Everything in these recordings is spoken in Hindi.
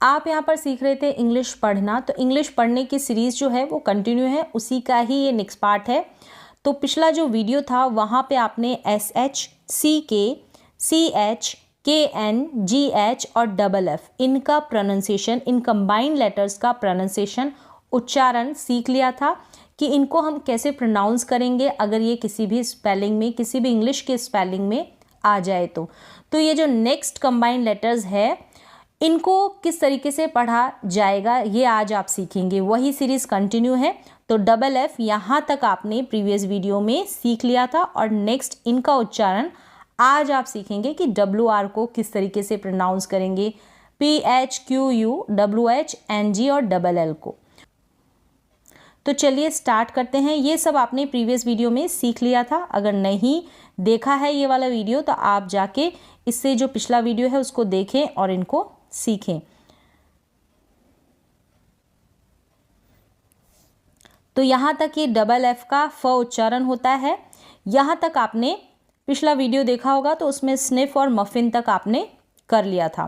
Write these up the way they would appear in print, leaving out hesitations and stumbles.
आप यहाँ पर सीख रहे थे इंग्लिश पढ़ना, तो इंग्लिश पढ़ने की सीरीज़ जो है वो कंटिन्यू है, उसी का ही ये नेक्स्ट पार्ट है। तो पिछला जो वीडियो था वहाँ पे आपने SH, CK, CH, KN, GH और FF इनका प्रोनाउंसिएशन, इन कंबाइंड लेटर्स का प्रोनाउंसिएशन, उच्चारण सीख लिया था कि इनको हम कैसे प्रोनाउंस करेंगे अगर ये किसी भी स्पेलिंग में, किसी भी इंग्लिश के स्पेलिंग में आ जाए तो ये जो नेक्स्ट कंबाइंड लेटर्स है इनको किस तरीके से पढ़ा जाएगा ये आज आप सीखेंगे। वही सीरीज़ कंटिन्यू है। तो FF यहाँ तक आपने प्रीवियस वीडियो में सीख लिया था और नेक्स्ट इनका उच्चारण आज आप सीखेंगे कि WR को किस तरीके से प्रोनाउंस करेंगे, PH, QU, WH, NG और LL को। तो चलिए स्टार्ट करते हैं। ये सब आपने प्रीवियस वीडियो में सीख लिया था। अगर नहीं देखा है ये वाला वीडियो तो आप जाके इससे जो पिछला वीडियो है उसको देखें और इनको सीखें। तो यहाँ तक ये FF का फ उच्चारण होता है। यहाँ तक आपने पिछला वीडियो देखा होगा तो उसमें स्निफ और मफिन तक आपने कर लिया था।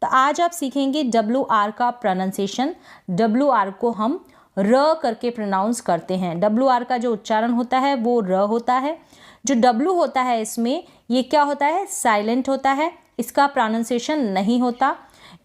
तो आज आप सीखेंगे WR का प्रोनाउंसिएशन। WR को हम र करके प्रोनाउंस करते हैं। WR का जो उच्चारण होता है वो र होता है। जो W होता है इसमें ये क्या होता है, साइलेंट होता है, इसका प्रोनाउंसिएशन नहीं होता,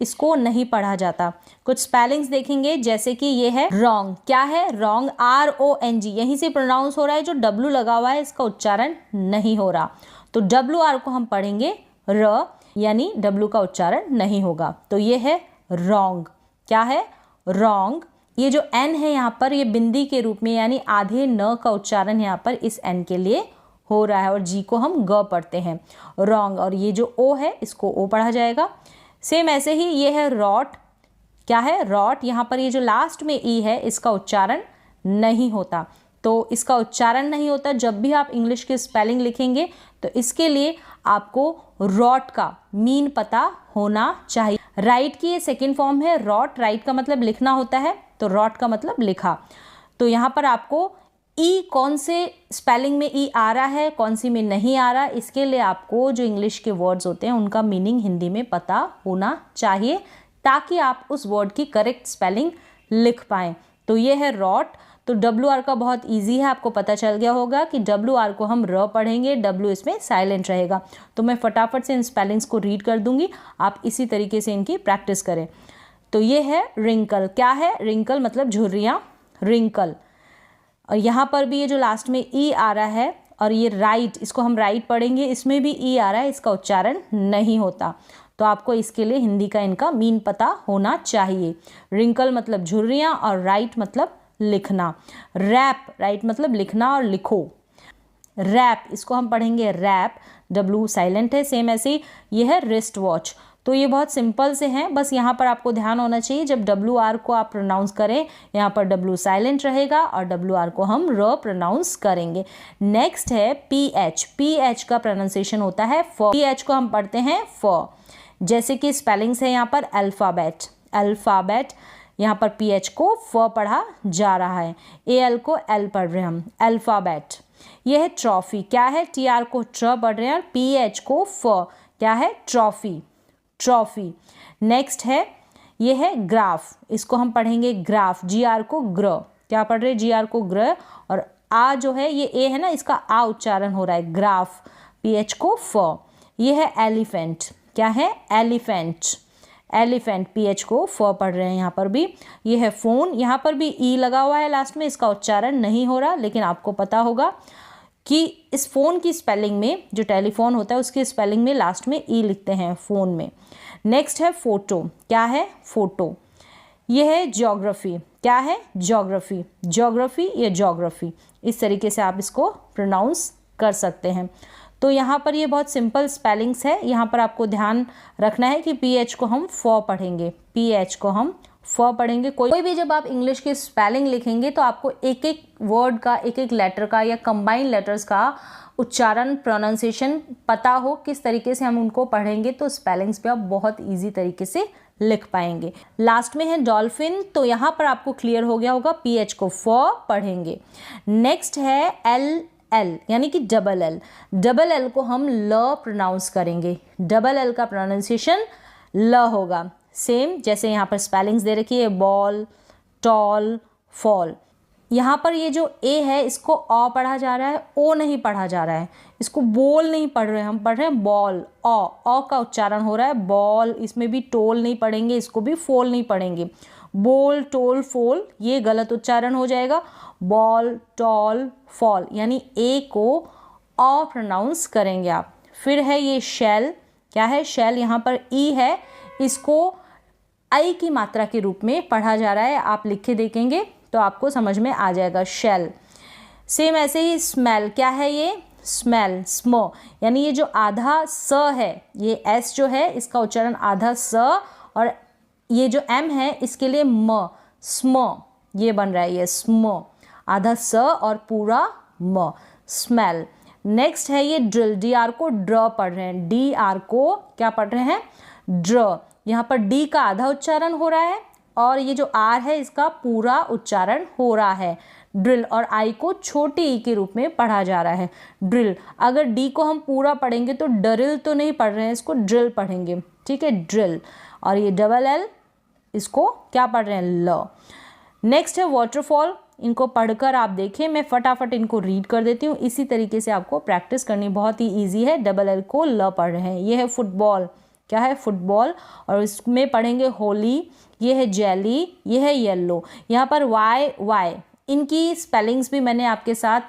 इसको नहीं पढ़ा जाता। कुछ स्पेलिंग्स देखेंगे जैसे कि ये है रॉन्ग। क्या है रॉन्ग, RONG, यहीं से प्रोनाउंस हो रहा है। जो W लगा हुआ है इसका उच्चारण नहीं हो रहा, तो WR को हम पढ़ेंगे र, यानी W का उच्चारण नहीं होगा। तो ये है रॉन्ग। क्या है, रॉन्ग। ये जो N है यहाँ पर ये बिंदी के रूप में, यानी आधे न का उच्चारण यहाँ पर इस N के लिए हो रहा है और G को हम ग पढ़ते हैं, रॉन्ग। और ये जो O है इसको O पढ़ा जाएगा। सेम ऐसे ही ये है रॉट। क्या है, रॉट। यहाँ पर ये जो लास्ट में E है इसका उच्चारण नहीं होता। तो इसका उच्चारण नहीं होता जब भी आप इंग्लिश की स्पेलिंग लिखेंगे तो इसके लिए आपको रॉट का मीन पता होना चाहिए। राइट की ये सेकेंड फॉर्म है रॉट। राइट का मतलब लिखना होता है, तो रॉट का मतलब लिखा। तो यहाँ पर आपको ई कौन से स्पेलिंग में ई आ रहा है, कौन सी में नहीं आ रहा, इसके लिए आपको जो इंग्लिश के वर्ड्स होते हैं उनका मीनिंग हिंदी में पता होना चाहिए ताकि आप उस वर्ड की करेक्ट स्पेलिंग लिख पाएँ। तो ये है रॉट। तो WR का बहुत इजी है, आपको पता चल गया होगा कि WR को हम र पढ़ेंगे, W इसमें साइलेंट रहेगा। तो मैं फटाफट से इन स्पेलिंग्स को रीड कर दूंगी, आप इसी तरीके से इनकी प्रैक्टिस करें। तो ये है रिंकल। क्या है, रिंकल मतलब झुर्रियाँ, रिंकल। और यहाँ पर भी ये जो लास्ट में ई आ रहा है और ये राइट, इसको हम राइट पढ़ेंगे, इसमें भी ई आ रहा है, इसका उच्चारण नहीं होता। तो आपको इसके लिए हिंदी का इनका मीन पता होना चाहिए। रिंकल मतलब झुर्रियाँ और राइट मतलब लिखना। रैप, राइट मतलब लिखना और लिखो। रैप, इसको हम पढ़ेंगे रैप, W साइलेंट है। सेम ऐसे ही ये है रिस्ट वॉच। तो ये बहुत सिंपल से हैं, बस यहाँ पर आपको ध्यान होना चाहिए जब WR को आप प्रोनाउंस करें यहाँ पर W साइलेंट रहेगा और WR को हम र प्रोनाउंस करेंगे। नेक्स्ट है PH। PH का प्रोनाउंसिएशन होता है फ। PH को हम पढ़ते हैं फ। जैसे कि स्पेलिंग्स है यहाँ पर अल्फ़ाबेट, अल्फ़ाबेट। यहाँ पर PH को फ पढ़ा जा रहा है, AL को L पढ़ रहे हैं हम, अल्फ़ाबेट। यह है ट्रॉफी। क्या है, TR को ट्र पढ़ रहे हैं और PH को फ। क्या है, ट्रॉफी, ट्रॉफी। नेक्स्ट है ये है ग्राफ। इसको हम पढ़ेंगे ग्राफ, GR को ग्र। क्या पढ़ रहे हैं, GR को ग्र। और आ जो है ये ए है ना, इसका आ उच्चारण हो रहा है, ग्राफ। PH को फ। ये है एलिफेंट। क्या है, एलिफेंट, एलिफेंट। PH को फ पढ़ रहे हैं यहाँ पर भी। ये है फ़ोन। यहाँ पर भी ई लगा हुआ है लास्ट में, इसका उच्चारण नहीं हो रहा, लेकिन आपको पता होगा कि इस फ़ोन की स्पेलिंग में, जो टेलीफोन होता है उसकी स्पेलिंग में लास्ट में ई लिखते हैं फ़ोन में। नेक्स्ट है फ़ोटो। क्या है, फ़ोटो। यह है ज्योग्राफी। क्या है, ज्योग्राफी, ज्योग्राफी या ज्योग्राफी, इस तरीके से आप इसको प्रोनाउंस कर सकते हैं। तो यहाँ पर ये बहुत सिंपल स्पेलिंग्स है। यहाँ पर आपको ध्यान रखना है कि PH को हम फ पढ़ेंगे, PH को हम फ पढ़ेंगे। कोई भी जब आप इंग्लिश की स्पेलिंग लिखेंगे तो आपको एक एक वर्ड का, एक एक लेटर का या कंबाइंड लेटर्स का उच्चारण, प्रोनाउंसिएशन पता हो किस तरीके से हम उनको पढ़ेंगे, तो स्पेलिंग्स पे आप बहुत ईजी तरीके से लिख पाएंगे। लास्ट में है डॉल्फिन। तो यहाँ पर आपको क्लियर हो गया होगा, PH को फ पढ़ेंगे। नेक्स्ट है LL यानी कि डबल L। डबल L को हम ल प्रोनाउंस करेंगे, डबल L का प्रोनाउंसिएशन ल होगा। सेम जैसे यहाँ पर स्पेलिंग्स दे रखी है, बॉल, टॉल, फॉल। यहाँ पर ये जो ए है इसको ऑ पढ़ा जा रहा है, ओ नहीं पढ़ा जा रहा है। इसको बोल नहीं पढ़ रहे हैं, हम पढ़ रहे हैं बॉल, ऑ का उच्चारण हो रहा है बॉल। इसमें भी टोल नहीं पढ़ेंगे, इसको भी फोल नहीं पढ़ेंगे। बोल, टोल, फोल ये गलत उच्चारण हो जाएगा। बॉल, टॉल, फॉल यानी ए को ऑ प्रोनाउंस करेंगे आप। फिर है ये शेल, क्या है शेल, यहाँ पर ई है, इसको आई की मात्रा के रूप में पढ़ा जा रहा है। आप लिख के देखेंगे तो आपको समझ में आ जाएगा शेल। सेम ऐसे ही स्मेल, क्या है ये स्मेल, स्म यानी ये जो आधा स है, ये एस जो है इसका उच्चारण आधा स, और ये जो एम है इसके लिए म, स्म ये बन रहा है, ये स्म, आधा स और पूरा म, स्मेल। नेक्स्ट है ये ड्रिल, डी आर को ड्र पढ़ रहे हैं, डी आर को क्या पढ़ रहे हैं ड्र। यहाँ पर डी का आधा उच्चारण हो रहा है और ये जो आर है इसका पूरा उच्चारण हो रहा है। ड्रिल, और आई को छोटी ई के रूप में पढ़ा जा रहा है ड्रिल। अगर डी को हम पूरा पढ़ेंगे तो डरिल तो नहीं पढ़ रहे हैं, इसको ड्रिल पढ़ेंगे, ठीक है ड्रिल। और ये डबल एल इसको क्या पढ़ रहे हैं ल। नेक्स्ट है वाटरफॉल, इनको पढ़कर आप देखें, मैं फटाफट इनको रीड कर देती हूँ, इसी तरीके से आपको प्रैक्टिस करनी, बहुत ही ईजी है। डबल एल को ल पढ़ रहे हैं। ये है फुटबॉल, क्या है फुटबॉल, और इसमें पढ़ेंगे होली। ये है जेली, ये है येलो। यहाँ पर वाई, इनकी स्पेलिंग्स भी मैंने आपके साथ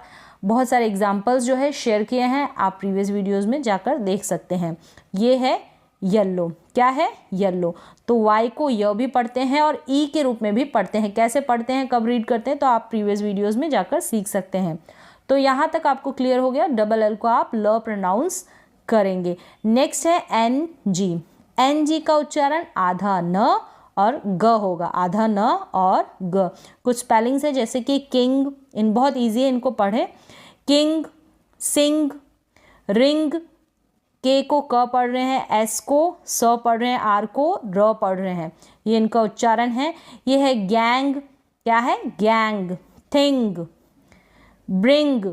बहुत सारे एग्जाम्पल्स जो है शेयर किए हैं, आप प्रीवियस वीडियोस में जाकर देख सकते हैं। ये है येलो, क्या है येलो, तो वाई को य भी पढ़ते हैं और ई के रूप में भी पढ़ते हैं। कैसे पढ़ते हैं, कब रीड करते हैं, तो आप प्रीवियस वीडियोस में जाकर सीख सकते हैं। तो यहाँ तक आपको क्लियर हो गया, डबल एल को आप ल प्रोनाउंस करेंगे। नेक्स्ट है एन जी, एन जी का उच्चारण आधा न और ग होगा, आधा न और ग। कुछ स्पेलिंग्स है जैसे कि किंग, इन बहुत इजी है, इनको पढ़े। किंग, सिंग, रिंग, के को क पढ़ रहे हैं, एस को स पढ़ रहे हैं, आर को र पढ़ रहे हैं, ये इनका उच्चारण है। ये है गैंग, क्या है gang. Thing, bring,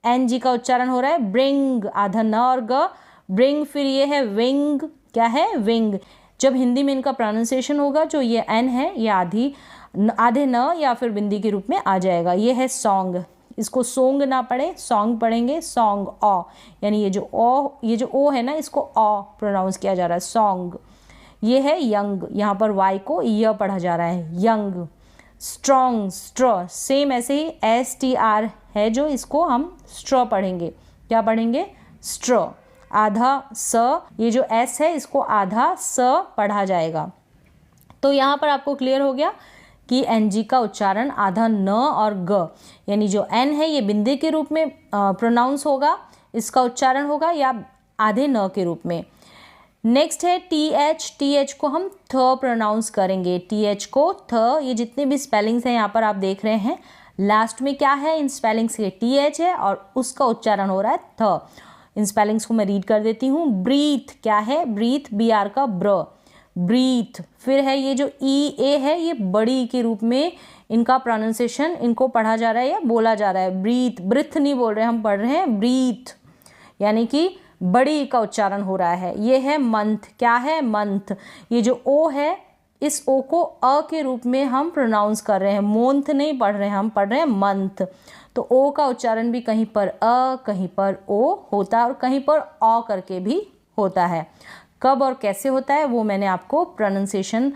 N G का उच्चारण हो रहा है ब्रिंग, आधा न और ग, ब्रिंग। फिर ये है विंग, क्या है विंग। जब हिंदी में इनका प्रोनाउंसिएशन होगा जो ये एन है ये आधे न या फिर बिंदी के रूप में आ जाएगा। ये है सॉन्ग, इसको सोंग ना पढ़े, सॉन्ग पढ़ेंगे, सॉन्ग ऑ, यानी ये जो ओ है ना इसको ऑ प्रोनाउंस किया जा रहा है, सॉन्ग। ये है यंग, यहाँ पर वाई को य पढ़ा जा रहा है, यंग। स्ट्रॉन्ग, स्ट्रॉ, सेम ऐसे ही एस टी आर है जो इसको हम स्ट्रॉ पढ़ेंगे, क्या पढ़ेंगे स्ट्रॉ, आधा स, ये जो एस है इसको आधा स पढ़ा जाएगा। तो यहाँ पर आपको क्लियर हो गया कि एन जी का उच्चारण आधा न और ग, यानी जो एन है ये बिंदी के रूप में प्रोनाउंस होगा, इसका उच्चारण होगा, या आधे न के रूप में। नेक्स्ट है टी एच, टी एच को हम थ प्रोनाउंस करेंगे, टी एच को थ। ये जितने भी स्पेलिंग्स हैं यहाँ पर आप देख रहे हैं, लास्ट में क्या है इन स्पेलिंग्स के टी एच है और उसका उच्चारण हो रहा है थ। इन स्पेलिंग्स को मैं रीड कर देती हूँ। ब्रीथ, क्या है ब्रीथ, बी आर का ब्र, ब्रीथ। फिर है ये जो ई ए है ये बड़ी के रूप में इनका प्रोनाउंसिएशन, इनको पढ़ा जा रहा है या बोला जा रहा है, ब्रीथ, ब्रिथ नहीं बोल रहे, हम पढ़ रहे हैं ब्रीथ, यानी कि बड़ी का उच्चारण हो रहा है। ये है मंथ, क्या है मंथ। ये जो ओ है इस ओ को अ के रूप में हम प्रोनाउंस कर रहे हैं, मोंथ नहीं पढ़ रहे हैं, हम पढ़ रहे हैं मंथ। तो ओ का उच्चारण भी कहीं पर अ, कहीं पर ओ होता है और कहीं पर औ करके भी होता है। कब और कैसे होता है वो मैंने आपको प्रोनाउंसिएशन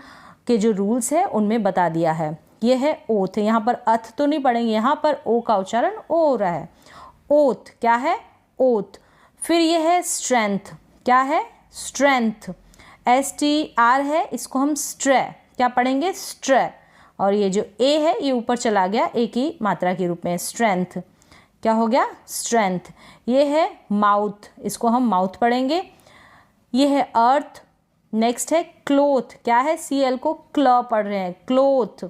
के जो रूल्स है उनमें बता दिया है। ये है ओथ, यहाँ पर अथ तो नहीं पढ़ेंगे, यहाँ पर ओ का उच्चारण ओ हो रहा है, ओथ, क्या है ओथ। फिर ये है स्ट्रेंथ, क्या है स्ट्रेंथ, एस टी आर है, इसको हम स्ट्रे क्या पढ़ेंगे स्ट्रे, और ये जो ए है ये ऊपर चला गया ए की मात्रा के रूप में, स्ट्रेंथ, क्या हो गया स्ट्रेंथ। ये है माउथ, इसको हम माउथ पढ़ेंगे। ये है अर्थ। नेक्स्ट है क्लोथ, क्या है सी एल को क्ल पढ़ रहे हैं, क्लोथ,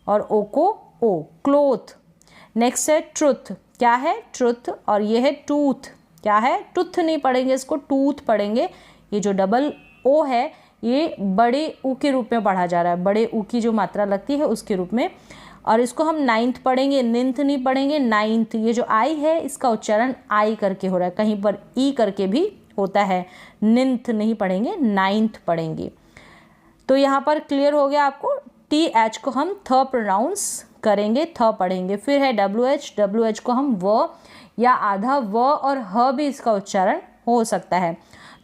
और ओ को ओ, क्लोथ। नेक्स्ट है ट्रुथ, क्या है ट्रुथ, और ये है टूथ, क्या है टूथ नहीं पढ़ेंगे, इसको टूथ पढ़ेंगे। ये जो डबल ओ है ये बड़े ऊ के रूप में पढ़ा जा रहा है, बड़े ऊ की जो मात्रा लगती है उसके रूप में, और इसको हम नाइन्थ पढ़ेंगे, निंथ नहीं पढ़ेंगे, नाइन्थ। ये जो आई है इसका उच्चारण आई करके हो रहा है, कहीं पर ई करके भी होता है, निंथ नहीं पढ़ेंगे, नाइन्थ पढ़ेंगे। तो यहाँ पर क्लियर हो गया आपको, TH को हम थ प्रोनाउंस करेंगे, थ पढ़ेंगे। फिर है WH को हम व या आधा व और ह भी इसका उच्चारण हो सकता है,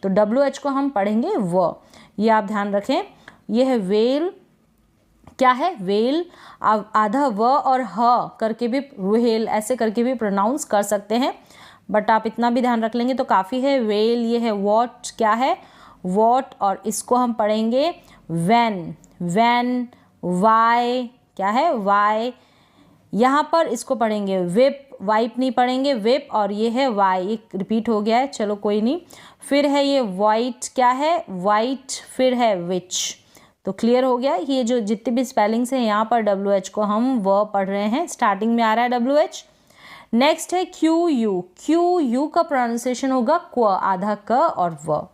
तो WH को हम पढ़ेंगे व। ये आप ध्यान रखें। ये है वेल, क्या है वेल, आधा व और ह करके भी वेल ऐसे करके भी प्रोनाउंस कर सकते हैं, बट आप इतना भी ध्यान रख लेंगे तो काफ़ी है। वेल, ये है वॉट, क्या है वॉट, और इसको हम पढ़ेंगे वैन, वैन, वाई, क्या है वाई। यहाँ पर इसको पढ़ेंगे विप, वाइप नहीं पढ़ेंगे विप, और ये है वाई, एक रिपीट हो गया है, चलो कोई नहीं। फिर है ये वाइट, क्या है वाइट, फिर है विच। तो क्लियर हो गया। ये जो जितने भी स्पेलिंग्स हैं यहाँ पर WH को हम व पढ़ रहे हैं, स्टार्टिंग में आ रहा है WH। नेक्स्ट है QU, QU का प्रोनाउंसिएशन होगा क्व, आधा क और व।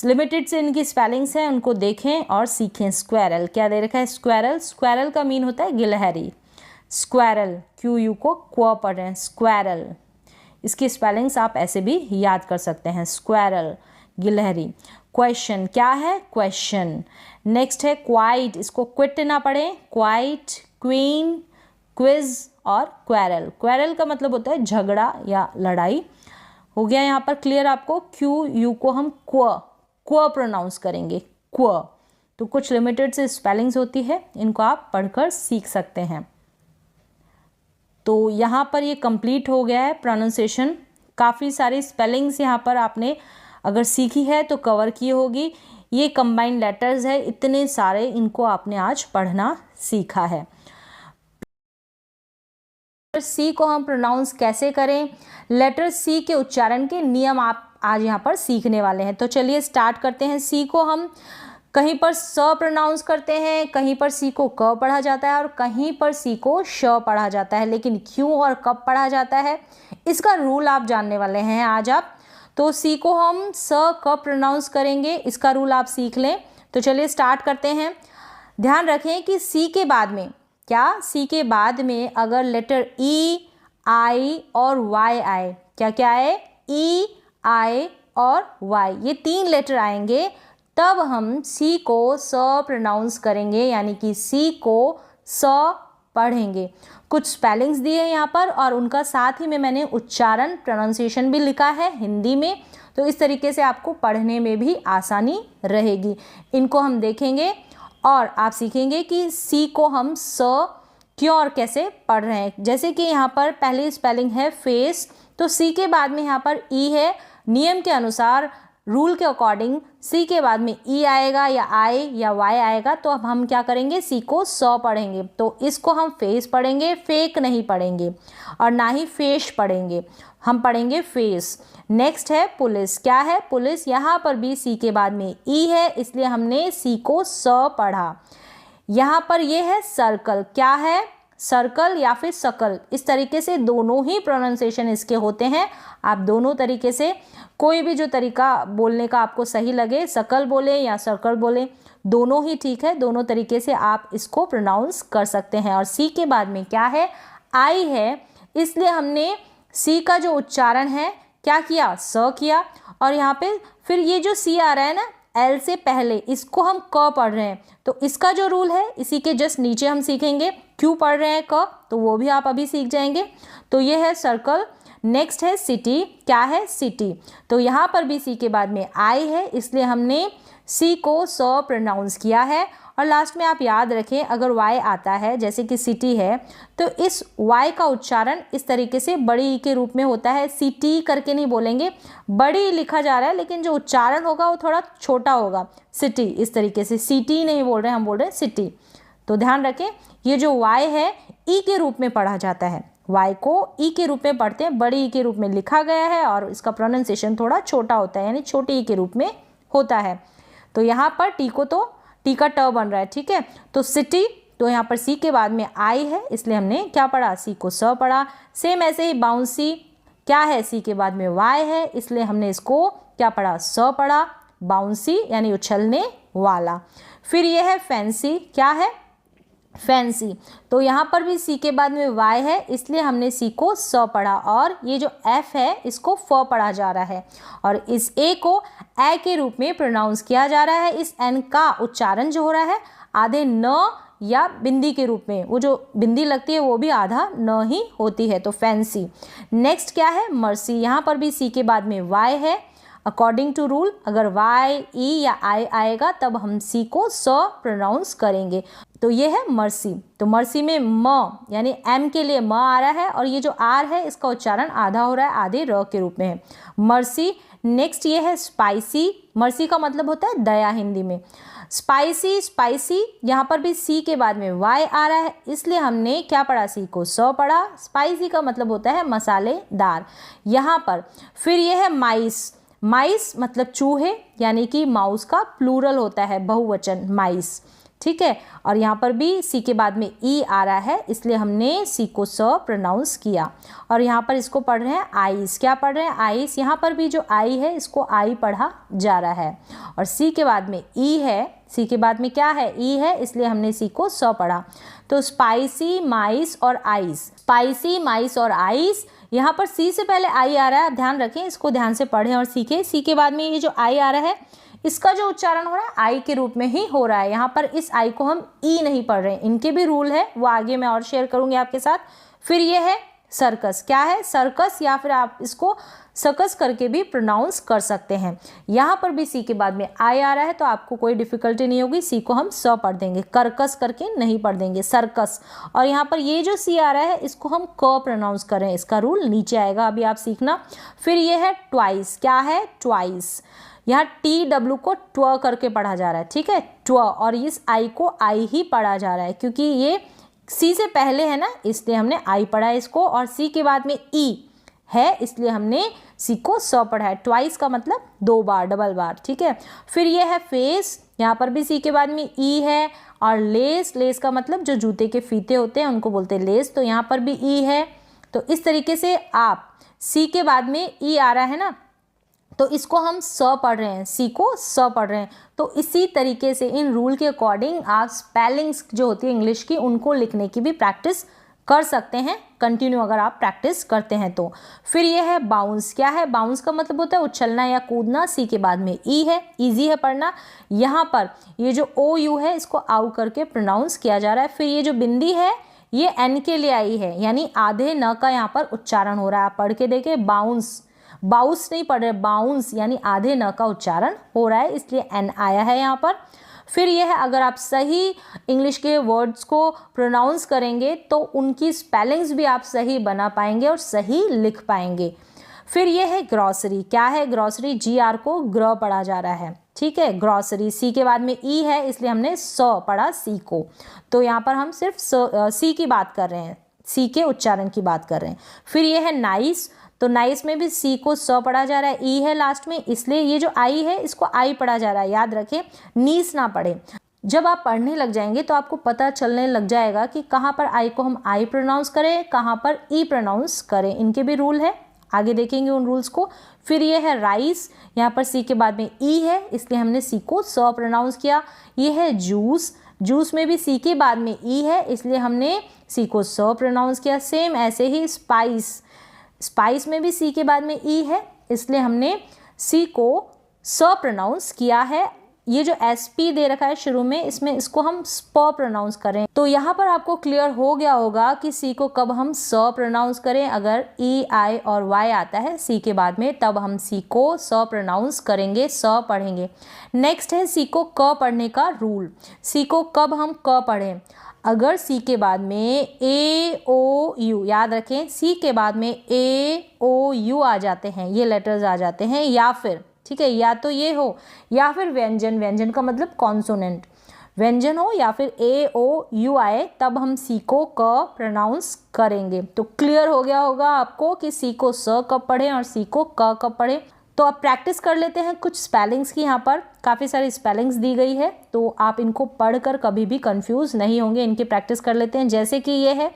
लिमिटेड से इनकी स्पेलिंग्स हैं, उनको देखें और सीखें। स्क्वेरल, क्या दे रखा है स्क्वेरल, स्क्वेरल का मीन होता है गिलहरी, स्क्वेरल, QU को क्व पढ़ रहे हैं स्क्वेरल। इसकी स्पेलिंग्स आप ऐसे भी याद कर सकते हैं, स्क्वेरल, गिलहरी। क्वेश्चन, क्या है क्वेश्चन। नेक्स्ट है क्वाइट, इसको क्विट ना पढ़ें, क्वाइट, क्वीन, क्विज और क्वेरल। क्वेरल का मतलब होता है झगड़ा या लड़ाई। हो गया यहाँ पर क्लियर आपको। QU को हम क्व प्रोनाउंस करेंगे, क्व। तो कुछ लिमिटेड से स्पेलिंग्स होती है, इनको आप पढ़कर सीख सकते हैं। तो यहाँ पर ये कंप्लीट हो गया है प्रोनाउंसिएशन। काफ़ी सारी स्पेलिंग्स यहाँ पर आपने अगर सीखी है तो कवर की होगी। ये कंबाइंड लेटर्स है, इतने सारे, इनको आपने आज पढ़ना सीखा है। C को हम प्रोनाउंस कैसे करें, लेटर C के उच्चारण के नियम आप आज यहाँ पर सीखने वाले हैं। तो चलिए स्टार्ट करते हैं। C को हम कहीं पर स प्रोनाउंस करते हैं, कहीं पर C को क पढ़ा जाता है और कहीं पर C को श पढ़ा जाता है, लेकिन क्यों और कब पढ़ा जाता है इसका रूल आप जानने वाले हैं आज आप। तो C को हम स कब प्रोनाउंस करेंगे इसका रूल आप सीख लें। तो चलिए स्टार्ट करते हैं। ध्यान रखें कि C के बाद में, क्या C के बाद में अगर लेटर E, I और Y आए, क्या क्या आए E, I और Y, ये 3 लेटर आएंगे, तब हम C को स प्रोनाउंस करेंगे, यानी कि C को स पढ़ेंगे। कुछ स्पेलिंग्स दिए हैं यहाँ पर और उनका साथ ही में मैंने उच्चारण प्रोनाउंसिएशन भी लिखा है हिंदी में, तो इस तरीके से आपको पढ़ने में भी आसानी रहेगी। इनको हम देखेंगे और आप सीखेंगे कि C को हम स क्यों और कैसे पढ़ रहे हैं। जैसे कि यहाँ पर पहली स्पेलिंग है फेस, तो C के बाद में यहाँ पर E है। नियम के अनुसार, रूल के अकॉर्डिंग C के बाद में E आएगा या I या Y आएगा, तो अब हम क्या करेंगे C को स पढ़ेंगे। तो इसको हम फेस पढ़ेंगे, फेक नहीं पढ़ेंगे और ना ही फेश पढ़ेंगे, हम पढ़ेंगे फेस। नेक्स्ट है पुलिस, क्या है पुलिस, यहाँ पर भी C के बाद में E है, इसलिए हमने C को स पढ़ा। यहाँ पर ये है सर्कल, क्या है सर्कल या फिर सकल, इस तरीके से दोनों ही प्रोनाउंसिएशन इसके होते हैं। आप दोनों तरीके से, कोई भी जो तरीका बोलने का आपको सही लगे, सकल बोले या सर्कल बोले, दोनों ही ठीक है, दोनों तरीके से आप इसको प्रोनाउंस कर सकते हैं। और C के बाद में क्या है I है, इसलिए हमने C का जो उच्चारण है क्या किया स किया। और यहाँ पे फिर ये जो C आ रहा है ना L से पहले, इसको हम क पढ़ रहे हैं, तो इसका जो रूल है इसी के जस्ट नीचे हम सीखेंगे। क्यों पढ़ रहे हैं क, तो वो भी आप अभी सीख जाएंगे। तो ये है सर्कल। नेक्स्ट है सिटी, क्या है सिटी, तो यहाँ पर भी C के बाद में I है, इसलिए हमने C को स प्रोनाउंस किया है। और लास्ट में आप याद रखें, अगर Y आता है जैसे कि सिटी है, तो इस Y का उच्चारण इस तरीके से बड़ी ई के रूप में होता है। सिटी करके नहीं बोलेंगे, बड़ी ई लिखा जा रहा है, लेकिन जो उच्चारण होगा वो थोड़ा छोटा होगा, सिटी, इस तरीके से सिटी नहीं बोल रहे हैं, हम बोल रहे हैं सिटी। तो ध्यान रखें, ये जो Y है ई के रूप में पढ़ा जाता है, Y को ई के रूप में पढ़ते हैं, बड़ी ई के रूप में लिखा गया है और इसका प्रोनाउंसिएशन थोड़ा छोटा होता है, यानी छोटी ई के रूप में होता है। तो यहाँ पर टी को, तो टी का ट बन रहा है, ठीक है। तो सिटी, तो यहाँ पर C के बाद में I है, इसलिए हमने क्या पढ़ा C को स पढ़ा। सेम ऐसे ही बाउंसी, क्या है C के बाद में Y है, इसलिए हमने इसको क्या पढ़ा स पढ़ा, बाउंसी यानी उछलने वाला। फिर ये है फैंसी, क्या है फैंसी। तो यहाँ पर भी सी के बाद में वाई है, इसलिए हमने सी को स पढ़ा, और ये जो एफ है इसको फ पढ़ा जा रहा है, और इस ए को ए के रूप में प्रोनाउंस किया जा रहा है। इस एन का उच्चारण जो हो रहा है आधे न या बिंदी के रूप में, वो जो बिंदी लगती है वो भी आधा न ही होती है, तो फैंसी। नेक्स्ट क्या है, मर्सी। यहाँ पर भी सी के बाद में वाई है। अकॉर्डिंग टू रूल अगर वाई ई या आई आएगा तब हम सी को स प्रोनाउंस करेंगे, तो ये है मर्सी। तो मर्सी में म यानी एम के लिए म आ रहा है, और ये जो आर है इसका उच्चारण आधा हो रहा है, आधे र के रूप में है, मर्सी। नेक्स्ट ये है स्पाइसी। मर्सी का मतलब होता है दया हिंदी में। स्पाइसी, स्पाइसी, यहाँ पर भी सी के बाद में वाई आ रहा है, इसलिए हमने क्या पढ़ा, सी को स पढ़ा। स्पाइसी का मतलब होता है मसालेदार। यहाँ पर फिर ये है माइस। माइस मतलब चूहे, यानी कि माउस का प्लूरल होता है, बहुवचन माइस, ठीक है। और यहाँ पर भी सी के बाद में ई आ रहा है, इसलिए हमने सी को स प्रोनाउंस किया। और यहाँ पर इसको पढ़ रहे हैं आइस। क्या पढ़ रहे हैं, आइस। यहाँ पर भी जो आई है इसको आई पढ़ा जा रहा है, और सी के बाद में ई है। सी के बाद में क्या है, ई है, इसलिए हमने सी को स पढ़ा। तो स्पाइसी, माइस और आइस। स्पाइसी, माइस और आइस। यहाँ पर सी से पहले आई आ रहा है, आप ध्यान रखें, इसको ध्यान से पढ़ें और सीखें। सी के बाद में ये जो आई आ रहा है इसका जो उच्चारण हो रहा है आई के रूप में ही हो रहा है। यहाँ पर इस आई को हम ई नहीं पढ़ रहे हैं, इनके भी रूल है, वो आगे मैं और शेयर करूंगी आपके साथ। फिर ये है सर्कस। क्या है, सर्कस, या फिर आप इसको सर्कस करके भी प्रोनाउंस कर सकते हैं। यहाँ पर भी सी के बाद में आई आ रहा है, तो आपको कोई डिफिकल्टी नहीं होगी, सी को हम स पढ़ देंगे, करकस करके नहीं पढ़ देंगे, सर्कस। और यहाँ पर ये जो सी आ रहा है इसको हम क प्रोनाउंस कर रहे हैं, इसका रूल नीचे आएगा, अभी आप सीखना। फिर ये है ट्वाइस। क्या है, ट्वाइस। यहाँ टी डब्ल्यू को ट्व करके पढ़ा जा रहा है, ठीक है, ट्व, और इस आई को आई ही पढ़ा जा रहा है, क्योंकि ये सी से पहले है ना, इसलिए हमने आई पढ़ा है इसको, और सी के बाद में ई है, इसलिए हमने सी को स पढ़ा है। ट्वाइस का मतलब दो बार, डबल बार, ठीक है। फिर ये है फेस। यहाँ पर भी सी के बाद में ई है। और लेस। लेस का मतलब जो जूते के फीते होते हैं उनको बोलते हैं लेस, तो यहाँ पर भी ई है। तो इस तरीके से आप सी के बाद में ई आ रहा है ना, तो इसको हम स पढ़ रहे हैं, सी को स पढ़ रहे हैं। तो इसी तरीके से इन रूल के अकॉर्डिंग आप स्पेलिंग्स जो होती है इंग्लिश की उनको लिखने की भी प्रैक्टिस कर सकते हैं, कंटिन्यू अगर आप प्रैक्टिस करते हैं तो। फिर ये है बाउंस। क्या है, बाउंस का मतलब होता है उछलना या कूदना। सी के बाद में ई है, ईजी है पढ़ना। यहाँ पर ये जो ओ यू है इसको आउ करके प्रोनाउंस किया जा रहा है। फिर ये जो बिंदी है ये एन के लिए आई है, यानी आधे न का यहाँ पर उच्चारण हो रहा है। आप पढ़ के देखे, बाउंस, बाउंस नहीं पढ़ रहे, बाउंस, यानी आधे न का उच्चारण हो रहा है, इसलिए एन आया है यहाँ पर। फिर यह है, अगर आप सही इंग्लिश के वर्ड्स को प्रोनाउंस करेंगे तो उनकी स्पेलिंग्स भी आप सही बना पाएंगे और सही लिख पाएंगे। फिर यह है ग्रॉसरी। क्या है, ग्रॉसरी। जी आर को ग्र पढ़ा जा रहा है, ठीक है, ग्रॉसरी। सी के बाद में ई है, इसलिए हमने स पढ़ा सी को। तो यहाँ पर हम सिर्फ सी की बात कर रहे हैं, सी के उच्चारण की बात कर रहे हैं। फिर यह है नाइस। तो नाइस में भी सी को स पढ़ा जा रहा है, ई है लास्ट में, इसलिए ये जो आई है इसको आई पढ़ा जा रहा है। याद रखें, नीस ना पढ़े। जब आप पढ़ने लग जाएंगे तो आपको पता चलने लग जाएगा कि कहाँ पर आई को हम आई प्रोनाउंस करें, कहाँ पर ई प्रोनाउंस करें। इनके भी रूल है, आगे देखेंगे उन रूल्स को। फिर ये है राइस। यहाँ पर सी के बाद में ई है, इसलिए हमने सी को स प्रोनाउंस किया। ये है जूस। जूस में भी सी के बाद में ई है, इसलिए हमने सी को स प्रोनाउंस किया। सेम ऐसे ही स्पाइस। स्पाइस में भी सी के बाद में ई है, इसलिए हमने सी को स प्रोनाउंस किया है। ये जो एस पी दे रखा है शुरू में, इसमें इसको हम स्प प्रोनाउंस करें। तो यहाँ पर आपको क्लियर हो गया होगा कि सी को कब हम स प्रोनाउंस करें। अगर ई आई और वाई आता है सी के बाद में, तब हम सी को स प्रोनाउंस करेंगे, स पढ़ेंगे। नेक्स्ट है सी को क पढ़ने का रूल। सी को कब हम क पढ़ें, अगर सी के बाद में ए ओ यू, याद रखें सी के बाद में ए ओ यू आ जाते हैं, ये लेटर्स आ जाते हैं, या फिर, ठीक है, या तो ये हो या फिर व्यंजन। व्यंजन का मतलब कॉन्सोनेंट, व्यंजन हो या फिर ए ओ यू आए, तब हम सी को क प्रोनाउंस करेंगे। तो क्लियर हो गया होगा आपको कि सी को स कब पढ़ें और सी को क कब पढ़ें। तो अब प्रैक्टिस कर लेते हैं कुछ स्पेलिंग्स की। यहाँ पर काफ़ी सारी स्पेलिंग्स दी गई है, तो आप इनको पढ़कर कभी भी कंफ्यूज नहीं होंगे। इनकी प्रैक्टिस कर लेते हैं। जैसे कि ये है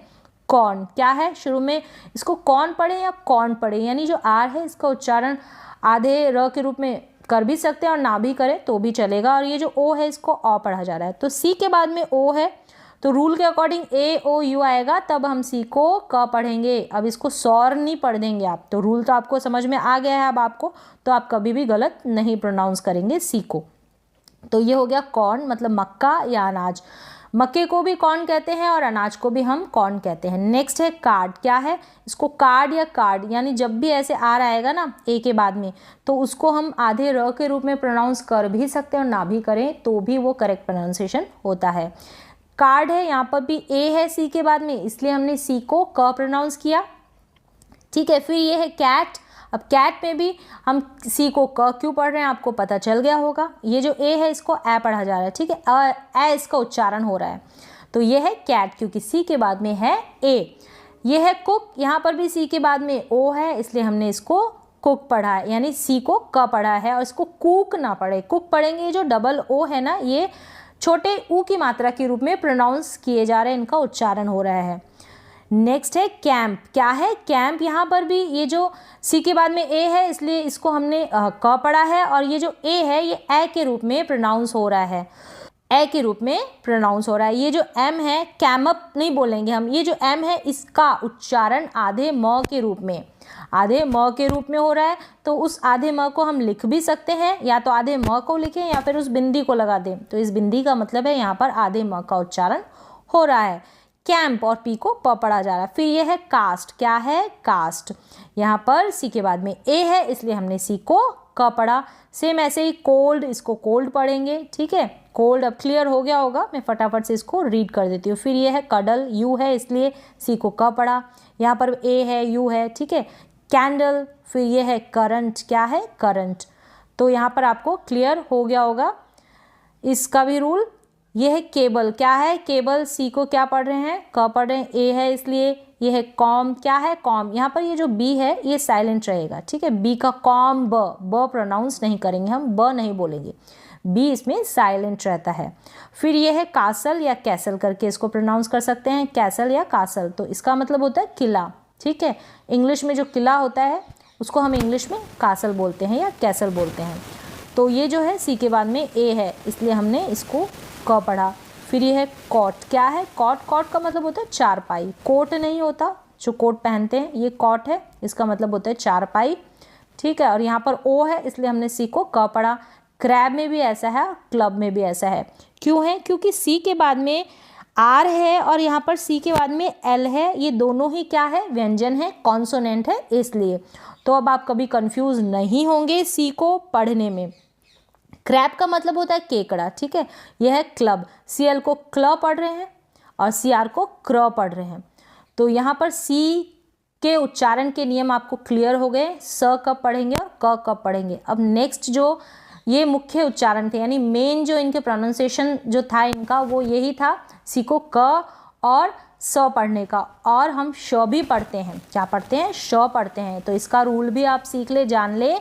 कॉर्न। क्या है, शुरू में इसको कॉर्न पढ़े या कॉर्न पढ़े, यानी जो आर है इसका उच्चारण आधे र के रूप में कर भी सकते हैं और ना भी करें तो भी चलेगा। और ये जो ओ है इसको औ पढ़ा जा रहा है। तो सी के बाद में ओ है, तो रूल के अकॉर्डिंग ए ओ यू आएगा, तब हम सी को क पढ़ेंगे। अब इसको सौर नहीं पढ़ देंगे आप। तो रूल तो आपको समझ में आ गया है अब आपको, तो आप कभी भी गलत नहीं प्रोनाउंस करेंगे सी को। तो ये हो गया कॉर्न, मतलब मक्का या अनाज। मक्के को भी कॉर्न कहते हैं और अनाज को भी हम कॉर्न कहते हैं। नेक्स्ट है कार्ड। क्या है? इसको कार्ड या कार्ड, यानी जब भी ऐसे आर आएगा ना ए के बाद में, तो उसको हम आधे र के रूप में प्रोनाउंस कर भी सकते हैं और ना भी करें तो भी वो करेक्ट प्रोनाउंसिएशन होता है। कार्ड है, यहाँ पर भी ए है सी के बाद में, इसलिए हमने सी को क प्रोनाउंस किया। ठीक है, फिर ये है कैट। अब कैट में भी हम सी को क क्यों पढ़ रहे हैं आपको पता चल गया होगा। ये जो ए है इसको ए पढ़ा जा रहा है, ठीक है, ए इसका उच्चारण हो रहा है। तो ये है कैट क्योंकि सी के बाद में है ए। ये है कुक, यहाँ पर भी सी के बाद में ओ है, इसलिए हमने इसको कुक पढ़ा है, यानी सी को क पढ़ा है और इसको कुक ना पढ़े, कुक पढ़ेंगे। जो डबल ओ है ना, ये छोटे ऊ की मात्रा के रूप में प्रोनाउंस किए जा रहे हैं, इनका उच्चारण हो रहा है। नेक्स्ट है कैंप। क्या है? कैंप। यहाँ पर भी ये जो सी के बाद में ए है इसलिए इसको हमने क पढ़ा है, और ये जो ए है ये ए के रूप में प्रोनाउंस हो रहा है, ए के रूप में प्रोनाउंस हो रहा है। ये जो एम है, कैमअप नहीं बोलेंगे हम, ये जो एम है इसका उच्चारण आधे म के रूप में, आधे म के रूप में हो रहा है। तो उस आधे म को हम लिख भी सकते हैं, या तो आधे म को लिखें या फिर उस बिंदी को लगा दें। तो इस बिंदी का मतलब है यहाँ पर आधे म का उच्चारण हो रहा है। कैंप और पी को प पढ़ा जा रहा है। फिर ये है कास्ट। क्या है? कास्ट। यहाँ पर सी के बाद में ए है इसलिए हमने सी को क पढ़ा। सेम ऐसे ही कोल्ड, इसको कोल्ड पढ़ेंगे। ठीक है, कोल्ड अब क्लियर हो गया होगा, मैं फटाफट से इसको रीड कर देती हूँ। फिर ये है कडल, यू है इसलिए सी को क पढ़ा। यहाँ पर ए है, यू है, ठीक है। कैंडल। फिर ये है करंट। क्या है? करंट। तो यहाँ पर आपको क्लियर हो गया होगा इसका भी रूल। ये है केबल। क्या है? केबल, सी को क्या पढ़ रहे हैं? क पढ़ रहे हैं, ए है इसलिए। ये है कॉम। क्या है? कॉम। यहाँ पर ये जो बी है ये साइलेंट रहेगा, ठीक है। बी का कॉम, ब प्रोनाउंस नहीं करेंगे हम, ब नहीं बोलेंगे, बी इसमें साइलेंट रहता है। फिर ये है कासल या कैसल करके इसको प्रोनाउंस कर सकते हैं, कैसल या कासल। तो इसका मतलब होता है किला, ठीक है। इंग्लिश में जो किला होता है उसको हम इंग्लिश में कासल बोलते हैं या कैसल बोलते हैं। तो ये जो है सी के बाद में ए है इसलिए हमने इसको क पढ़ा। फिर ये है कॉट। क्या है? कॉट। कॉट का मतलब होता है चारपाई, कोट नहीं होता जो कोट पहनते हैं, ये कॉट है, इसका मतलब होता है चारपाई, ठीक है। और यहाँ पर ओ है इसलिए हमने सी को क पढ़ा। क्रैब में भी ऐसा है, क्लब में भी ऐसा है। क्यों है? क्योंकि सी के बाद में आर है और यहाँ पर सी के बाद में एल है, ये दोनों ही क्या है? व्यंजन है, कॉन्सोनेंट है, इसलिए। तो अब आप कभी कंफ्यूज नहीं होंगे सी को पढ़ने में। क्रैब का मतलब होता है केकड़ा, ठीक है। यह है क्लब, सी एल को क्ल पढ़ रहे हैं और सी आर को क्र पढ़ रहे हैं। तो यहाँ पर सी के उच्चारण के नियम आपको क्लियर हो गए, स कब पढ़ेंगे और क कब पढ़ेंगे। अब नेक्स्ट जो ये मुख्य उच्चारण थे, यानी मेन जो इनके प्रोनाउंसिएशन जो था इनका, वो यही था सी को क और स पढ़ने का। और हम श भी पढ़ते हैं, क्या पढ़ते हैं? श पढ़ते हैं। तो इसका रूल भी आप सीख ले, जान ले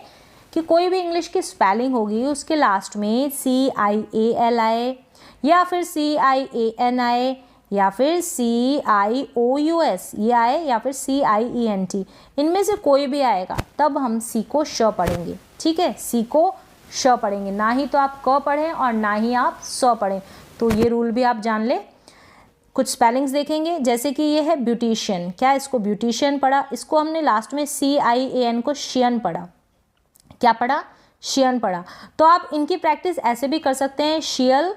कि कोई भी इंग्लिश की स्पेलिंग होगी उसके लास्ट में CIAL आए, या फिर CIAN आए, या फिर CIOUS ये आए, या फिर CIENT, इनमें से कोई भी आएगा तब हम सी को श पढ़ेंगे, ठीक है। सी को श पढ़ेंगे, ना ही तो आप क पढ़ें और ना ही आप स पढ़ें। तो ये रूल भी आप जान ले। कुछ स्पेलिंग्स देखेंगे, जैसे कि ये है ब्यूटिशियन। क्या? इसको ब्यूटिशियन पढ़ा, इसको हमने लास्ट में CIAN को शियन पढ़ा। क्या पढ़ा? शियन पढ़ा। तो आप इनकी प्रैक्टिस ऐसे भी कर सकते हैं, शियल,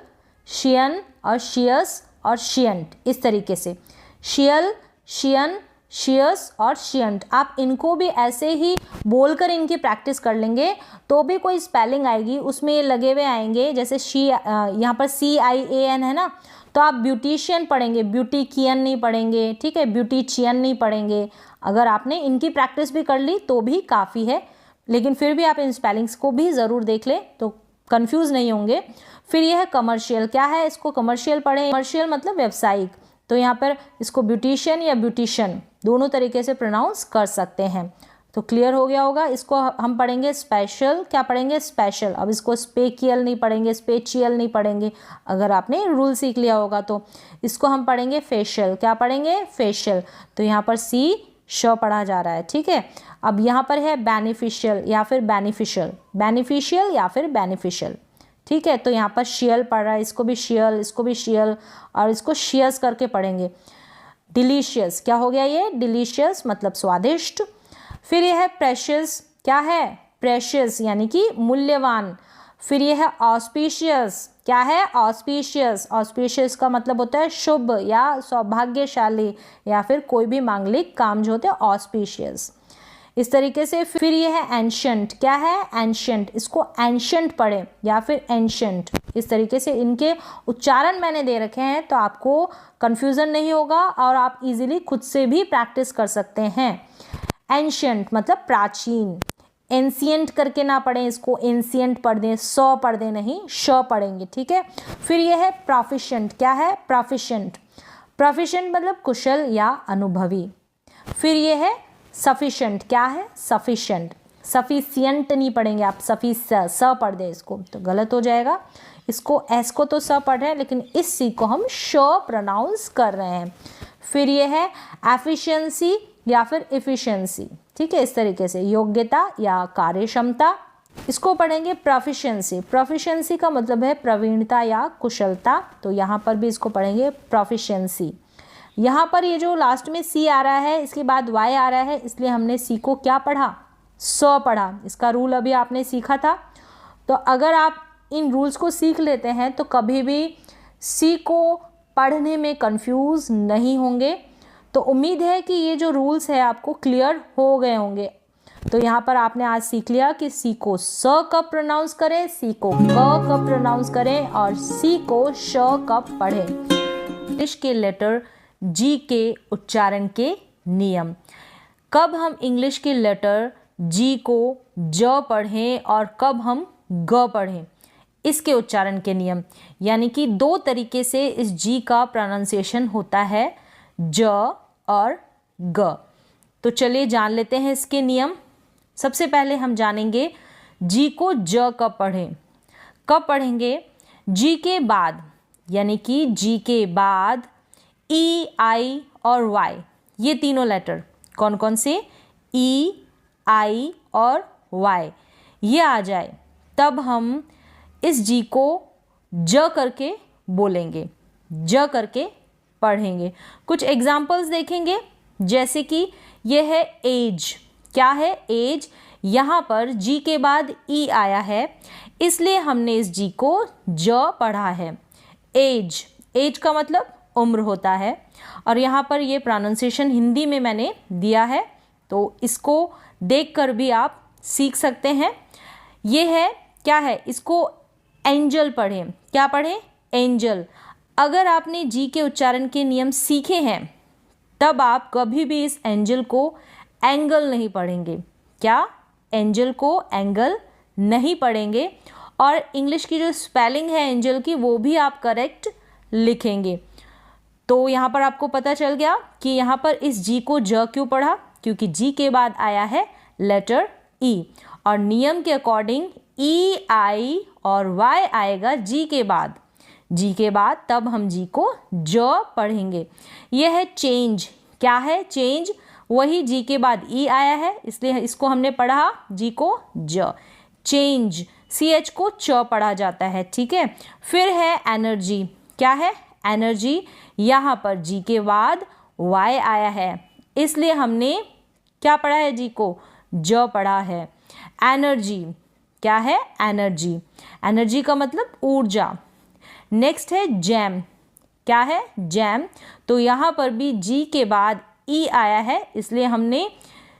शियन और शियस और शियंट, इस तरीके से। शियल, शियन, शियस और शियंट, आप इनको भी ऐसे ही बोलकर इनकी प्रैक्टिस कर लेंगे तो भी कोई स्पेलिंग आएगी उसमें ये लगे हुए आएंगे। जैसे यहाँ पर CIAN है ना, तो आप ब्यूटिशियन पढ़ेंगे, ब्यूटिकियन नहीं पढ़ेंगे, ठीक है, ब्यूटिचियन नहीं पढ़ेंगे। अगर आपने इनकी प्रैक्टिस भी कर ली तो भी काफ़ी है, लेकिन फिर भी आप इन स्पेलिंग्स को भी ज़रूर देख लें तो कंफ्यूज नहीं होंगे। फिर यह है कमर्शियल। क्या है? इसको कमर्शियल पढ़ें, कमर्शियल मतलब व्यावसायिक। तो यहाँ पर इसको ब्यूटिशियन या ब्यूटिशन दोनों तरीके से प्रोनाउंस कर सकते हैं। तो क्लियर हो गया होगा। इसको हम पढ़ेंगे स्पेशल। क्या पढ़ेंगे? स्पेशल। अब इसको स्पेकियल नहीं पढ़ेंगे, स्पेचियल नहीं पढ़ेंगे, अगर आपने रूल सीख लिया होगा तो। इसको हम पढ़ेंगे फेशियल। क्या पढ़ेंगे? फेशियल। तो यहाँ पर सी श पढ़ा जा रहा है, ठीक है। अब यहाँ पर है बेनिफिशियल या फिर बेनिफिशियल, बेनिफिशियल या फिर बेनिफिशियल, ठीक है। तो यहाँ पर शियल पढ़ रहा है, इसको भी शियल, इसको भी शियल और इसको शियस करके पढ़ेंगे। डिलीशियस क्या हो गया ये? डिलीशियस मतलब स्वादिष्ट। फिर ये है प्रेशियस, क्या है? प्रेशियस यानी कि मूल्यवान। फिर ये है ऑस्पिशियस, क्या है? ऑस्पिशियस। ऑस्पिशियस का मतलब होता है शुभ या सौभाग्यशाली या फिर कोई भी मांगलिक काम जो होते हैं ऑस्पिशियस, इस तरीके से। फिर ये है एंशंट, क्या है? एंशंट, इसको एंशंट पढ़े या फिर एंशंट, इस तरीके से इनके उच्चारण मैंने दे रखे हैं तो आपको कंफ्यूजन नहीं होगा और आप इजीली खुद से भी प्रैक्टिस कर सकते हैं। एंशंट मतलब प्राचीन। एंशियंट करके ना पढ़ें इसको, एंशियंट पढ़ दें, सौ पढ़ दें नहीं, श पढ़ेंगे, ठीक है। फिर यह है प्रोफिशिएंट, क्या है? प्रोफिशिएंट। प्रोफिशिएंट मतलब कुशल या अनुभवी। फिर यह है सफिशिएंट, क्या है? सफिशिएंट। सफिशिएंट नहीं पढ़ेंगे आप, स पढ़ दें इसको तो गलत हो जाएगा। इसको एस को तो स पढ़ रहे हैं लेकिन इस सी को हम श प्रोनाउंस कर रहे हैं। फिर ये है एफिशिएंसी या फिर इफिशिएंसी, ठीक है, इस तरीके से योग्यता या कार्यक्षमता, इसको पढ़ेंगे प्रोफिशिएंसी। प्रोफिशिएंसी का मतलब है प्रवीणता या कुशलता, तो यहाँ पर भी इसको पढ़ेंगे प्रोफिशिएंसी। यहाँ पर ये जो लास्ट में सी आ रहा है इसके बाद वाई आ रहा है, इसलिए हमने सी को क्या पढ़ा? स पढ़ा। इसका रूल अभी आपने सीखा था, तो अगर आप इन रूल्स को सीख लेते हैं तो कभी भी सी को पढ़ने में कंफ्यूज नहीं होंगे। तो उम्मीद है कि ये जो रूल्स है आपको क्लियर हो गए होंगे। तो यहाँ पर आपने आज सीख लिया कि सी को स कब प्रोनाउंस करें, सी को क कब प्रोनाउंस करें और सी को श कब पढ़ें। इंग्लिश के लेटर जी के उच्चारण के नियम। कब हम इंग्लिश के लेटर जी को ज पढ़ें और कब हम ग पढ़ें, इसके उच्चारण के नियम। यानी कि दो तरीके से इस जी का प्रोनाउंसिएशन होता है, ज और ग। तो चलिए जान लेते हैं इसके नियम। सबसे पहले हम जानेंगे जी को ज कब पढ़ें। कब पढ़ेंगे? जी के बाद, यानी कि जी के बाद ई, आई और वाई, ये तीनों लेटर कौन कौन से? ई, आई और वाई, ये आ जाए तब हम इस जी को ज करके बोलेंगे, ज करके पढ़ेंगे। कुछ एग्जाम्पल्स देखेंगे, जैसे कि ये है एज, क्या है? एज। यहाँ पर जी के बाद ई आया है इसलिए हमने इस जी को ज पढ़ा है। एज, एज का मतलब उम्र होता है और यहाँ पर ये प्रोनाउंसिएशन हिंदी में मैंने दिया है तो इसको देखकर भी आप सीख सकते हैं। ये है, क्या है? इसको एंजल पढ़ें, क्या पढ़ें? एंजल। अगर आपने जी के उच्चारण के नियम सीखे हैं तब आप कभी भी इस एंजल को एंगल नहीं पढ़ेंगे। क्या? एंजल को एंगल नहीं पढ़ेंगे और इंग्लिश की जो स्पेलिंग है एंजल की वो भी आप करेक्ट लिखेंगे। तो यहाँ पर आपको पता चल गया कि यहाँ पर इस जी को ज क्यों पढ़ा, क्योंकि जी के बाद आया है लेटर ई और नियम के अकॉर्डिंग ई, आई और वाई आएगा जी के बाद। जी के बाद तब हम जी को ज पढ़ेंगे। यह है चेंज, क्या है? चेंज। वही जी के बाद ई आया है इसलिए इसको हमने पढ़ा जी को ज। चेंज, सी एच को च पढ़ा जाता है, ठीक है। फिर है एनर्जी, क्या है? एनर्जी। यहाँ पर जी के बाद वाई आया है इसलिए हमने क्या पढ़ा है? जी को ज पढ़ा है। एनर्जी, क्या है? एनर्जी। एनर्जी का मतलब ऊर्जा। नेक्स्ट है जैम, क्या है? जैम। तो यहाँ पर भी जी के बाद ई आया है इसलिए हमने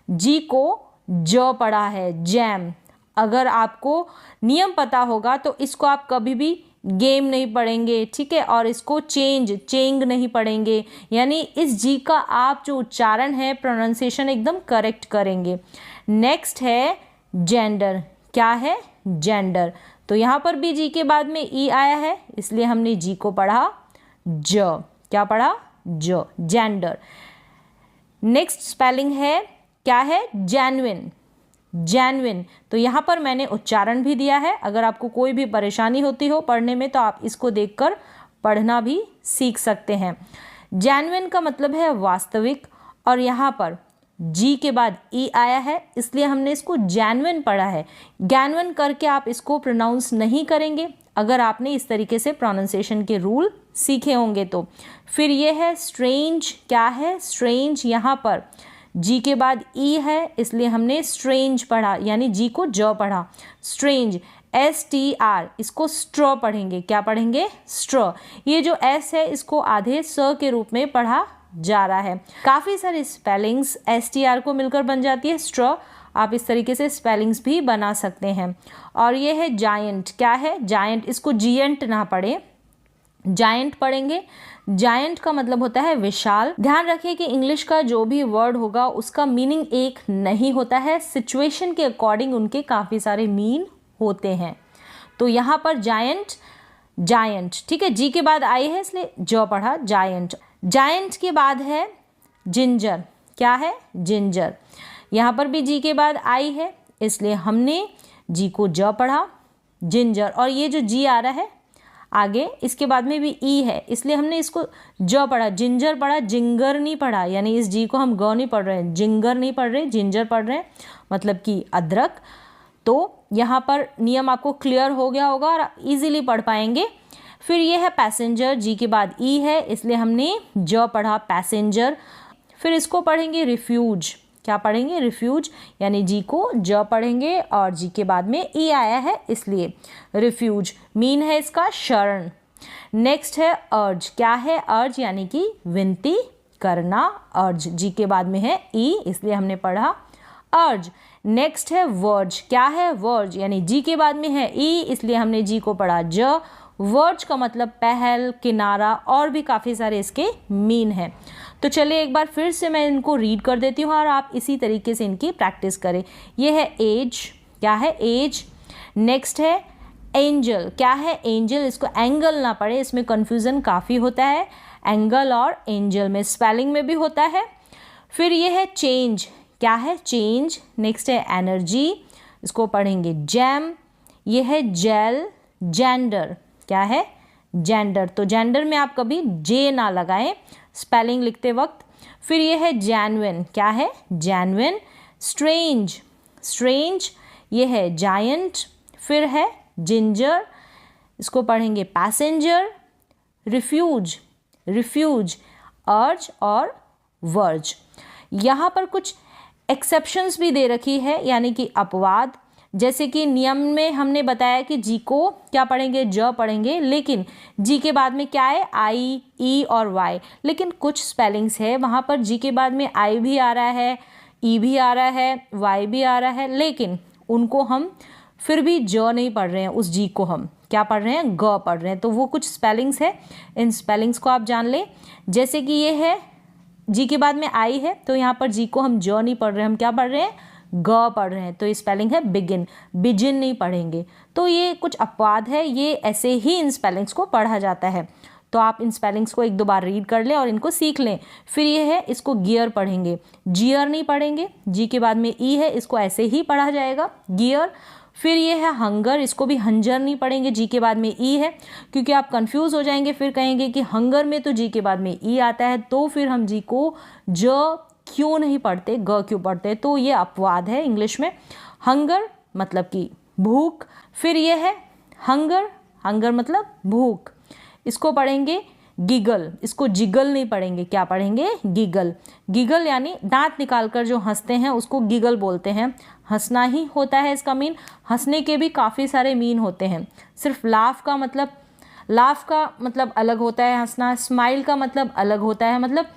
जी को ज पढ़ा है, जैम। अगर आपको नियम पता होगा तो इसको आप कभी भी गेम नहीं पढ़ेंगे, ठीक है, और इसको चेंग नहीं पढ़ेंगे, यानी इस जी का आप जो उच्चारण है प्रोनाउंसिएशन एकदम करेक्ट करेंगे। नेक्स्ट है जेंडर, क्या है? जेंडर। तो यहाँ पर भी जी के बाद में ई आया है इसलिए हमने जी को पढ़ा ज, क्या पढ़ा? ज, जेंडर। नेक्स्ट स्पेलिंग है, क्या है? Genuine, genuine. तो यहाँ पर मैंने उच्चारण भी दिया है, अगर आपको कोई भी परेशानी होती हो पढ़ने में तो आप इसको देखकर पढ़ना भी सीख सकते हैं। जेन्युइन का मतलब है वास्तविक और यहाँ पर जी के बाद ई आया है इसलिए हमने इसको जेन्युइन पढ़ा है। जेन्युइन करके आप इसको प्रोनाउंस नहीं करेंगे, अगर आपने इस तरीके से प्रोनाउंसिएशन के रूल सीखे होंगे तो। फिर ये है स्ट्रेंज, क्या है स्ट्रेंज, यहाँ पर जी के बाद ई है इसलिए हमने स्ट्रेंज पढ़ा, यानी जी को ज पढ़ा, स्ट्रेंज, STR, इसको स्ट्रॉ पढ़ेंगे, क्या पढ़ेंगे स्ट्रॉ। ये जो एस है इसको आधे स के रूप में पढ़ा जा रहा है। काफ़ी सारी स्पेलिंग्स STR को मिलकर बन जाती है स्ट्रॉ, आप इस तरीके से स्पेलिंग्स भी बना सकते हैं। और ये है जायंट, क्या है जायंट, इसको जियंट ना पढ़े, जायंट पढ़ेंगे। जायंट का मतलब होता है विशाल। ध्यान रखिए कि इंग्लिश का जो भी वर्ड होगा उसका मीनिंग एक नहीं होता है, सिचुएशन के अकॉर्डिंग उनके काफ़ी सारे मीन होते हैं। तो यहाँ पर जायंट, जायंट, ठीक है, जी के बाद आई है इसलिए जो पढ़ा जायंट। जायंट के बाद है जिंजर, क्या है जिंजर, यहाँ पर भी जी के बाद आई है इसलिए हमने जी को ज पढ़ा जिंजर। और ये जो जी आ रहा है आगे इसके बाद में भी ई है इसलिए हमने इसको ज पढ़ा, जिंजर पढ़ा, जिंगर नहीं पढ़ा, यानी इस जी को हम ग नहीं पढ़ रहे हैं, जिंगर नहीं पढ़ रहे, जिंजर पढ़ रहे हैं, मतलब कि अदरक। तो यहाँ पर नियम आपको क्लियर हो गया होगा और इजीली पढ़ पाएंगे। फिर ये है पैसेंजर, जी के बाद ई है इसलिए हमने ज पढ़ा पैसेंजर। फिर इसको पढ़ेंगे रिफ्यूज, क्या पढ़ेंगे रिफ्यूज, यानी जी को ज पढ़ेंगे और जी के बाद में ई आया है इसलिए रिफ्यूज, मीन है इसका शरण। नेक्स्ट है अर्ज, क्या है अर्ज, यानी कि विनती करना, अर्ज, जी के बाद में है ई इसलिए हमने पढ़ा अर्ज। नेक्स्ट है वर्ज, क्या है वर्ज, यानी जी के बाद में है ई इसलिए हमने जी को पढ़ा ज। वर्ज का मतलब पहल, किनारा, और भी काफ़ी सारे इसके मीन हैं। तो चलिए एक बार फिर से मैं इनको रीड कर देती हूँ और आप इसी तरीके से इनकी प्रैक्टिस करें। ये है एज, क्या है एज। नेक्स्ट है एंजल, क्या है एंजल, इसको एंगल ना पढ़े, इसमें कन्फ्यूज़न काफ़ी होता है, एंगल और एंजल में स्पेलिंग में भी होता है। फिर ये है चेंज, क्या है चेंज। नेक्स्ट है एनर्जी, इसको पढ़ेंगे जैम। ये है जेल, जेंडर, क्या है जेंडर, तो जेंडर में आप कभी जे ना लगाएं स्पेलिंग लिखते वक्त। फिर ये है जैनविन, क्या है जैनविन। स्ट्रेंज, स्ट्रेंज, ये है जायंट। फिर है जिंजर, इसको पढ़ेंगे पैसेंजर। रिफ्यूज, रिफ्यूज, अर्ज और वर्ज। यहाँ पर कुछ एक्सेप्शंस भी दे रखी है, यानी कि अपवाद, जैसे कि नियम में हमने बताया कि जी को क्या पढ़ेंगे ज पढ़ेंगे, लेकिन जी के बाद में क्या है आई, ई और वाई, लेकिन कुछ स्पेलिंग्स है वहाँ पर जी के बाद में आई भी आ रहा है, ई भी आ रहा है, वाई भी आ रहा है, लेकिन उनको हम फिर भी ज नहीं पढ़ रहे हैं, उस जी को हम क्या पढ़ रहे हैं ग पढ़ रहे हैं। तो वो कुछ स्पेलिंग्स है, इन स्पेलिंग्स को आप जान लें। जैसे कि ये है जी के बाद में आई है तो यहाँ पर जी को हम ज नहीं पढ़ रहे हैं, हम क्या पढ़ रहे हैं ग पढ़ रहे हैं, तो ये स्पेलिंग है बिगिन, बिजिन नहीं पढ़ेंगे। तो ये कुछ अपवाद है, ये ऐसे ही इन स्पेलिंग्स को पढ़ा जाता है। तो आप इन स्पेलिंग्स को एक दो बार रीड कर लें और इनको सीख लें। फिर ये है इसको गियर पढ़ेंगे, जियर नहीं पढ़ेंगे, जी के बाद में ई है इसको ऐसे ही पढ़ा जाएगा गियर। फिर ये है हंगर, इसको भी हंजर नहीं पढ़ेंगे, जी के बाद में ई है, क्योंकि आप कंफ्यूज हो जाएंगे, फिर कहेंगे कि हंगर में तो जी के बाद में ई आता है, तो फिर हम जी को ज क्यों नहीं पढ़ते, ग क्यों पढ़ते, तो ये अपवाद है इंग्लिश में। हंगर मतलब कि भूख। फिर ये है हंगर, हंगर मतलब भूख, इसको पढ़ेंगे गिगल, इसको जिगल नहीं पढ़ेंगे, क्या पढ़ेंगे गिगल। गिगल यानी दांत निकालकर जो हंसते हैं उसको गिगल बोलते हैं, हंसना ही होता है इसका मीन। हंसने के भी काफ़ी सारे मीन होते हैं, सिर्फ लाफ का मतलब अलग होता है, हंसना, स्माइल का मतलब अलग होता है, मतलब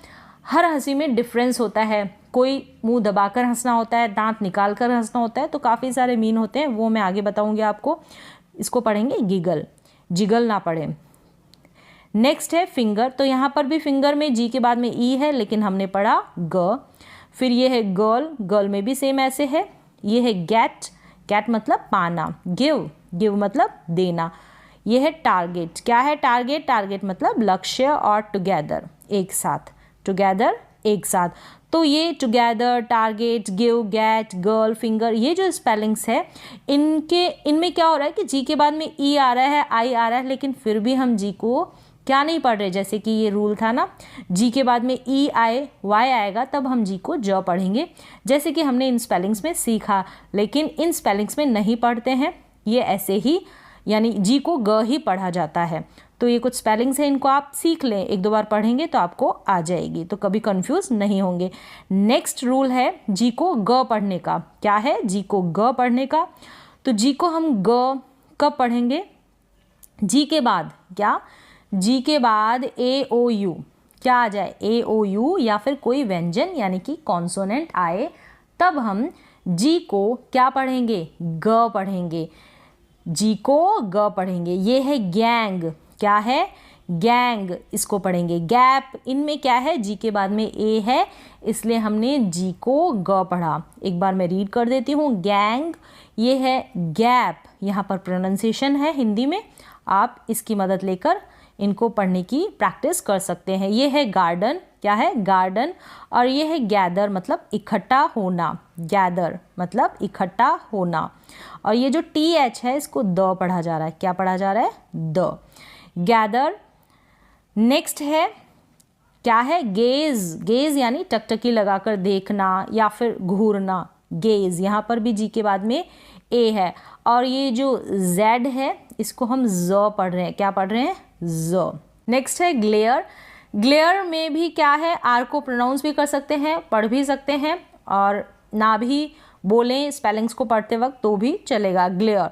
हर हंसी में डिफरेंस होता है। कोई मुंह दबाकर हंसना होता है, दांत निकाल कर हंसना होता है, तो काफ़ी सारे मीन होते हैं, वो मैं आगे बताऊंगी आपको। इसको पढ़ेंगे गिगल, जिगल ना पढ़ें। नेक्स्ट है फिंगर, तो यहाँ पर भी फिंगर में जी के बाद में ई है लेकिन हमने पढ़ा ग। फिर ये है गर्ल, गर्ल में भी सेम ऐसे है। ये है गेट, गेट मतलब पाना। गिव, गिव मतलब देना। ये है टारगेट, क्या है टारगेट, टारगेट मतलब लक्ष्य और टुगेदर एक साथ, टुगेदर एक साथ। तो ये together, target, give, get, girl, finger, ये जो स्पेलिंग्स है इनमें क्या हो रहा है कि जी के बाद में ई आ रहा है, आई आ रहा है, लेकिन फिर भी हम जी को क्या नहीं पढ़ रहे। जैसे कि ये रूल था ना, जी के बाद में ई आए, वाई आएगा तब हम जी को ज पढ़ेंगे, जैसे कि हमने इन स्पेलिंग्स में सीखा, लेकिन इन स्पेलिंग्स में नहीं पढ़ते हैं, ये ऐसे ही यानी जी को ग ही पढ़ा जाता है। तो ये कुछ स्पेलिंग्स हैं, इनको आप सीख लें, एक दो बार पढ़ेंगे तो आपको आ जाएगी, तो कभी कंफ्यूज नहीं होंगे। नेक्स्ट रूल है जी को ग पढ़ने का। क्या है? जी को ग पढ़ने का। तो जी को हम ग कब पढ़ेंगे? जी के बाद क्या? जी के बाद ए ओ यू क्या आ जाए? ए ओ यू या फिर कोई व्यंजन यानी कि कॉन्सोनेंट आए, तब हम जी को क्या पढ़ेंगे? ग पढ़ेंगे। जी को ग पढ़ेंगे। ये है गैंग। क्या है? गैंग, इसको पढ़ेंगे। गैप, इनमें क्या है? जी के बाद में ए है, इसलिए हमने जी को ग पढ़ा। एक बार मैं रीड कर देती हूँ। गैंग, ये है गैप। यहाँ पर प्रोनाउंसिएशन है हिंदी में, आप इसकी मदद लेकर इनको पढ़ने की प्रैक्टिस कर सकते हैं। ये है गार्डन। क्या है? गार्डन। और ये है गैदर, मतलब इकट्ठा होना। गैदर मतलब इकट्ठा होना। और ये जो टी एच है, इसको द पढ़ा जा रहा है। क्या पढ़ा जा रहा है? द। गैदर। नेक्स्ट है, क्या है? गेज। गेज यानी टकटकी लगाकर देखना या फिर घूरना। गेज, यहाँ पर भी जी के बाद में ए है। और ये जो जेड है, इसको हम ज पढ़ रहे हैं। क्या पढ़ रहे हैं? ज। नेक्स्ट है ग्लेयर। ग्लेयर में भी क्या है? आर को प्रोनाउंस भी कर सकते हैं, पढ़ भी सकते हैं, और ना भी बोलें स्पेलिंग्स को पढ़ते वक्त तो भी चलेगा। ग्लेयर।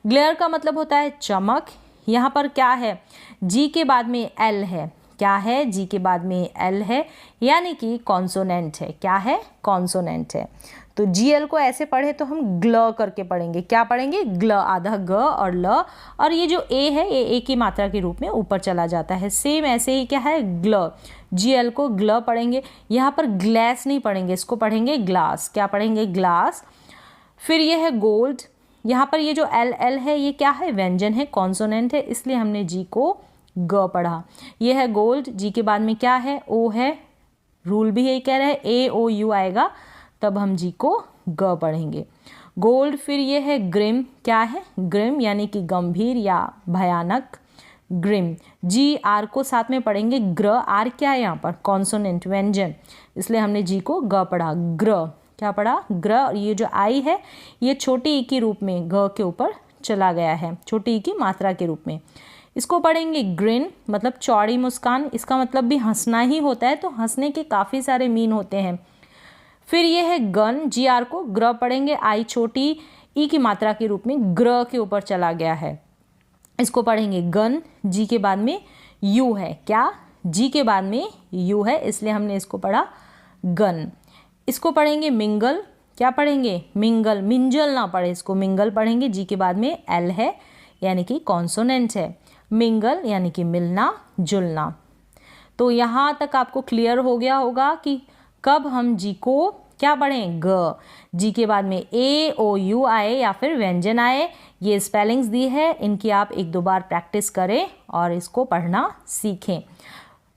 ग्लेयर का मतलब होता है चमक। यहाँ पर क्या है? जी के बाद में एल है। क्या है? जी के बाद में एल है, यानी कि कॉन्सोनेंट है। क्या है? कॉन्सोनेंट है। तो जी एल को ऐसे पढ़े तो हम ग्ल करके पढ़ेंगे। क्या पढ़ेंगे? ग्ल, आधा ग और ल, और ये जो ए है ये ए की मात्रा के रूप में ऊपर चला जाता है। सेम ऐसे ही क्या है? ग्ल। जी एल को ग्ल पढ़ेंगे। यहाँ पर ग्लास नहीं पढ़ेंगे, इसको पढ़ेंगे ग्लास। क्या पढ़ेंगे? ग्लास। फिर ये है गोल्ड। यहाँ पर ये जो एल एल है, ये क्या है? व्यंजन है, कॉन्सोनेंट है, इसलिए हमने जी को ग पढ़ा। ये है गोल्ड। जी के बाद में क्या है? ओ है। रूल भी यही कह रहा है, ए ओ यू आएगा, तब हम जी को ग पढ़ेंगे। गोल्ड। फिर ये है ग्रिम। क्या है? ग्रिम यानी कि गंभीर या भयानक। ग्रिम। जी आर को साथ में पढ़ेंगे। ग्र। आर क्या है यहाँ पर? कॉन्सोनेंट, व्यंजन, इसलिए हमने जी को ग पढ़ा। ग्र। क्या पढ़ा? ग्र। और ये जो आई है, ये छोटी ई के रूप में ग के ऊपर चला गया है, छोटी ई की मात्रा के रूप में। इसको पढ़ेंगे ग्रिन, मतलब चौड़ी मुस्कान। इसका मतलब भी हंसना ही होता है, तो हंसने के काफ़ी सारे मीन होते हैं। फिर ये है गन। जी आर को ग्र पढ़ेंगे। आई छोटी ई की मात्रा के रूप में ग्र के ऊपर चला गया है, इसको पढ़ेंगे गन। जी के बाद में यू है। क्या? जी के बाद में यू है, इसलिए हमने इसको पढ़ा गन। इसको पढ़ेंगे मिंगल। क्या पढ़ेंगे? मिंगल। मिंजल ना पढ़े, इसको मिंगल पढ़ेंगे। जी के बाद में एल है, यानी कि कॉन्सोनेंट है। मिंगल यानी कि मिलना जुलना। तो यहाँ तक आपको क्लियर हो गया होगा कि कब हम जी को क्या पढ़ें? ग। जी के बाद में ए ओ यू आए या फिर व्यंजन आए, ये स्पेलिंग्स दी है, इनकी आप एक दो बार प्रैक्टिस करें और इसको पढ़ना सीखें।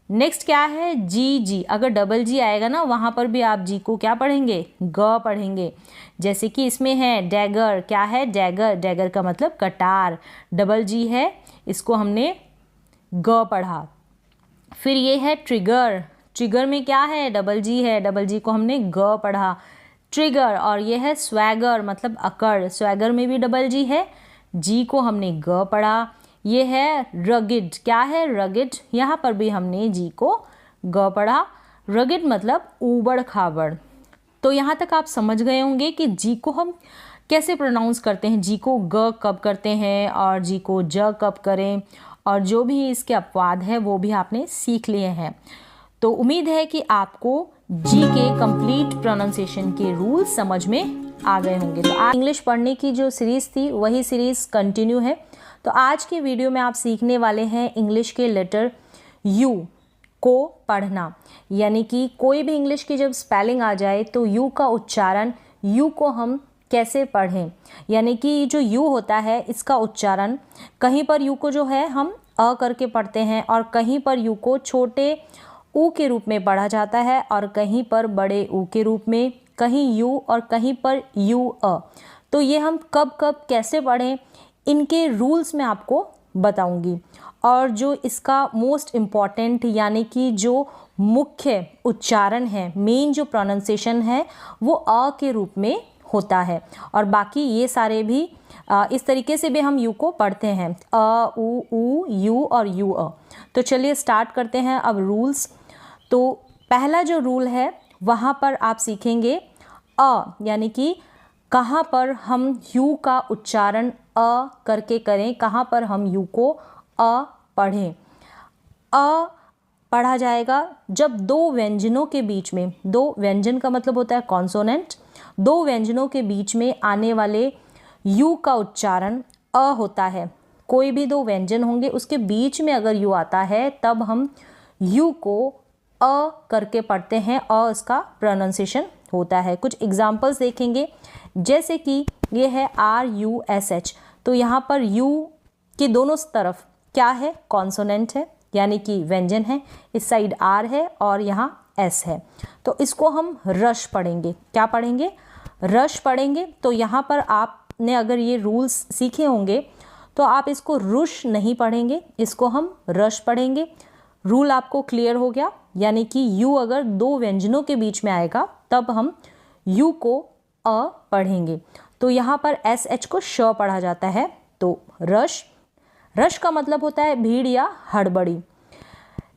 नेक्स्ट क्या है? जी। जी अगर डबल जी आएगा ना, वहाँ पर भी आप जी को क्या पढ़ेंगे? ग पढ़ेंगे। जैसे कि इसमें है डैगर। क्या है? डैगर। डैगर का मतलब कटार। डबल जी है, इसको हमने ग पढ़ा। फिर ये है ट्रिगर। ट्रिगर में क्या है? डबल जी है, डबल जी को हमने ग पढ़ा। ट्रिगर। और ये है स्वैगर, मतलब अकड़। स्वैगर में भी डबल जी है, जी को हमने ग पढ़ा। ये है रगिड। क्या है? रगिड। यहाँ पर भी हमने जी को ग पढ़ा। रगिड मतलब ऊबड़ खाबड़। तो यहाँ तक आप समझ गए होंगे कि जी को हम कैसे प्रोनाउंस करते हैं, जी को ग कब करते हैं और जी को ज कब करें, और जो भी इसके अपवाद है वो भी आपने सीख लिए हैं। तो उम्मीद है कि आपको जी के कंप्लीट प्रोनाउंसिएशन के रूल्स समझ में आ गए होंगे। तो आज इंग्लिश पढ़ने की जो सीरीज़ थी वही सीरीज़ कंटिन्यू है। तो आज की वीडियो में आप सीखने वाले हैं इंग्लिश के लेटर यू को पढ़ना, यानी कि कोई भी इंग्लिश की जब स्पेलिंग आ जाए तो यू का उच्चारण, यू को हम कैसे पढ़ें, यानी कि जो यू होता है इसका उच्चारण, कहीं पर यू को जो है हम अ करके पढ़ते हैं और कहीं पर यू को छोटे ऊ के रूप में पढ़ा जाता है और कहीं पर बड़े ऊ के रूप में, कहीं यू और कहीं पर यू अ। तो ये हम कब कब कैसे पढ़ें, इनके रूल्स मैं आपको बताऊंगी। और जो इसका मोस्ट इम्पॉर्टेंट यानी कि जो मुख्य उच्चारण है, मेन जो प्रोनाउंसिएशन है, वो अ के रूप में होता है। और बाकी ये सारे भी इस तरीके से भी हम यू को पढ़ते हैं, अ, उ, यू और यू अ। तो चलिए स्टार्ट करते हैं अब रूल्स। तो पहला जो रूल है वहाँ पर आप सीखेंगे अ, यानी कि कहाँ पर हम यू का उच्चारण अ करके करें, कहाँ पर हम यू को अ पढ़ें। अ पढ़ा जाएगा जब दो व्यंजनों के बीच में, दो व्यंजन का मतलब होता है कॉन्सोनेंट, दो व्यंजनों के बीच में आने वाले यू का उच्चारण अ होता है। कोई भी दो व्यंजन होंगे उसके बीच में अगर यू आता है तब हम यू को अ करके पढ़ते हैं, अ इसका प्रोनाउंसिएशन होता है। कुछ एग्जाम्पल्स देखेंगे, जैसे कि ये है RUSH, तो यहाँ पर यू के दोनों तरफ क्या है, कॉन्सोनेंट है यानी कि व्यंजन है, इस साइड आर है और यहाँ एस है। तो इसको हम रश पढ़ेंगे, क्या पढ़ेंगे, रश पढ़ेंगे। तो यहाँ पर आपने अगर ये रूल्स सीखे होंगे तो आप इसको रुश नहीं पढ़ेंगे, इसको हम रश पढ़ेंगे। रूल आपको क्लियर हो गया, यानी कि यू अगर दो व्यंजनों के बीच में आएगा तब हम यू को अ पढ़ेंगे। तो यहाँ पर SH को श पढ़ा जाता है, तो रश। रश का मतलब होता है भीड़ या हड़बड़ी।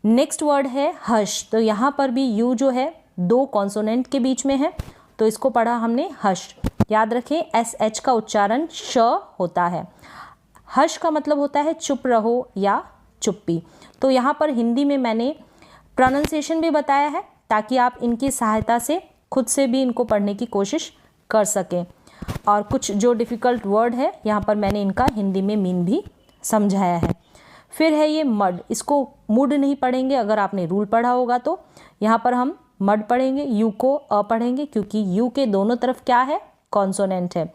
नेक्स्ट वर्ड है हश, तो यहाँ पर भी यू जो है दो कॉन्सोनेंट के बीच में है, तो इसको पढ़ा हमने हश। याद रखें SH का उच्चारण श होता है। हश का मतलब होता है चुप रहो या चुप्पी। तो यहाँ पर हिंदी में मैंने प्रोनाउंसिएशन भी बताया है ताकि आप इनकी सहायता से खुद से भी इनको पढ़ने की कोशिश कर सकें। और कुछ जो डिफ़िकल्ट वर्ड है यहाँ पर मैंने इनका हिंदी में मीन भी समझाया है। फिर है ये मड, इसको मुड नहीं पढ़ेंगे, अगर आपने रूल पढ़ा होगा तो यहाँ पर हम मड पढ़ेंगे, यू को अ पढ़ेंगे क्योंकि यू के दोनों तरफ क्या है, कॉन्सोनेंट है।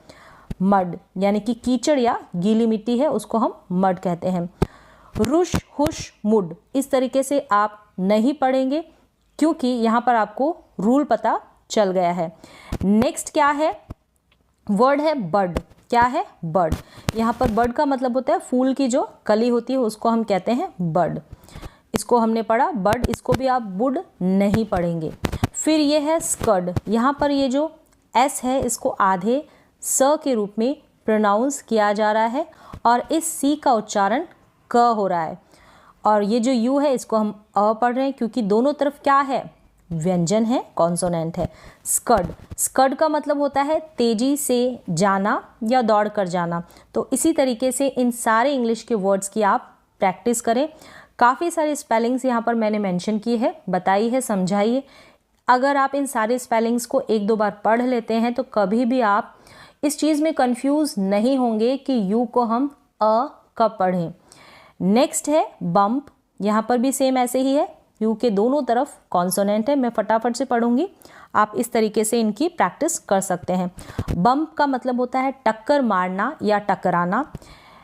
मड यानी कि कीचड़ या गीली मिट्टी है, उसको हम मड कहते हैं। रुश, हुश, मुड इस तरीके से आप नहीं पढ़ेंगे क्योंकि यहाँ पर आपको रूल पता चल गया है। नेक्स्ट क्या है, वर्ड है बड। क्या है, बड। यहाँ पर बड का मतलब होता है फूल की जो कली होती है उसको हम कहते हैं बड। इसको हमने पढ़ा बड, इसको भी आप बुड नहीं पढ़ेंगे। फिर ये है स्कड, यहाँ पर ये जो एस है इसको आधे स के रूप में प्रोनाउंस किया जा रहा है और इस सी का उच्चारण क हो रहा है। और ये जो यू है इसको हम अ पढ़ रहे हैं क्योंकि दोनों तरफ क्या है, व्यंजन है, कॉन्सोनेंट है। स्कड, स्कड का मतलब होता है तेजी से जाना या दौड़ कर जाना। तो इसी तरीके से इन सारे इंग्लिश के वर्ड्स की आप प्रैक्टिस करें। काफ़ी सारे स्पेलिंग्स यहाँ पर मैंने मेंशन की है, बताई है, समझाई है। अगर आप इन सारे स्पेलिंग्स को एक दो बार पढ़ लेते हैं तो कभी भी आप इस चीज़ में कंफ्यूज नहीं होंगे कि यू को हम अ कब पढ़ें। नेक्स्ट है बम्प, यहाँ पर भी सेम ऐसे ही है, यू के दोनों तरफ कॉन्सोनेंट है। मैं फटाफट से पढ़ूंगी, आप इस तरीके से इनकी प्रैक्टिस कर सकते हैं। बम्प का मतलब होता है टक्कर मारना या टकराना।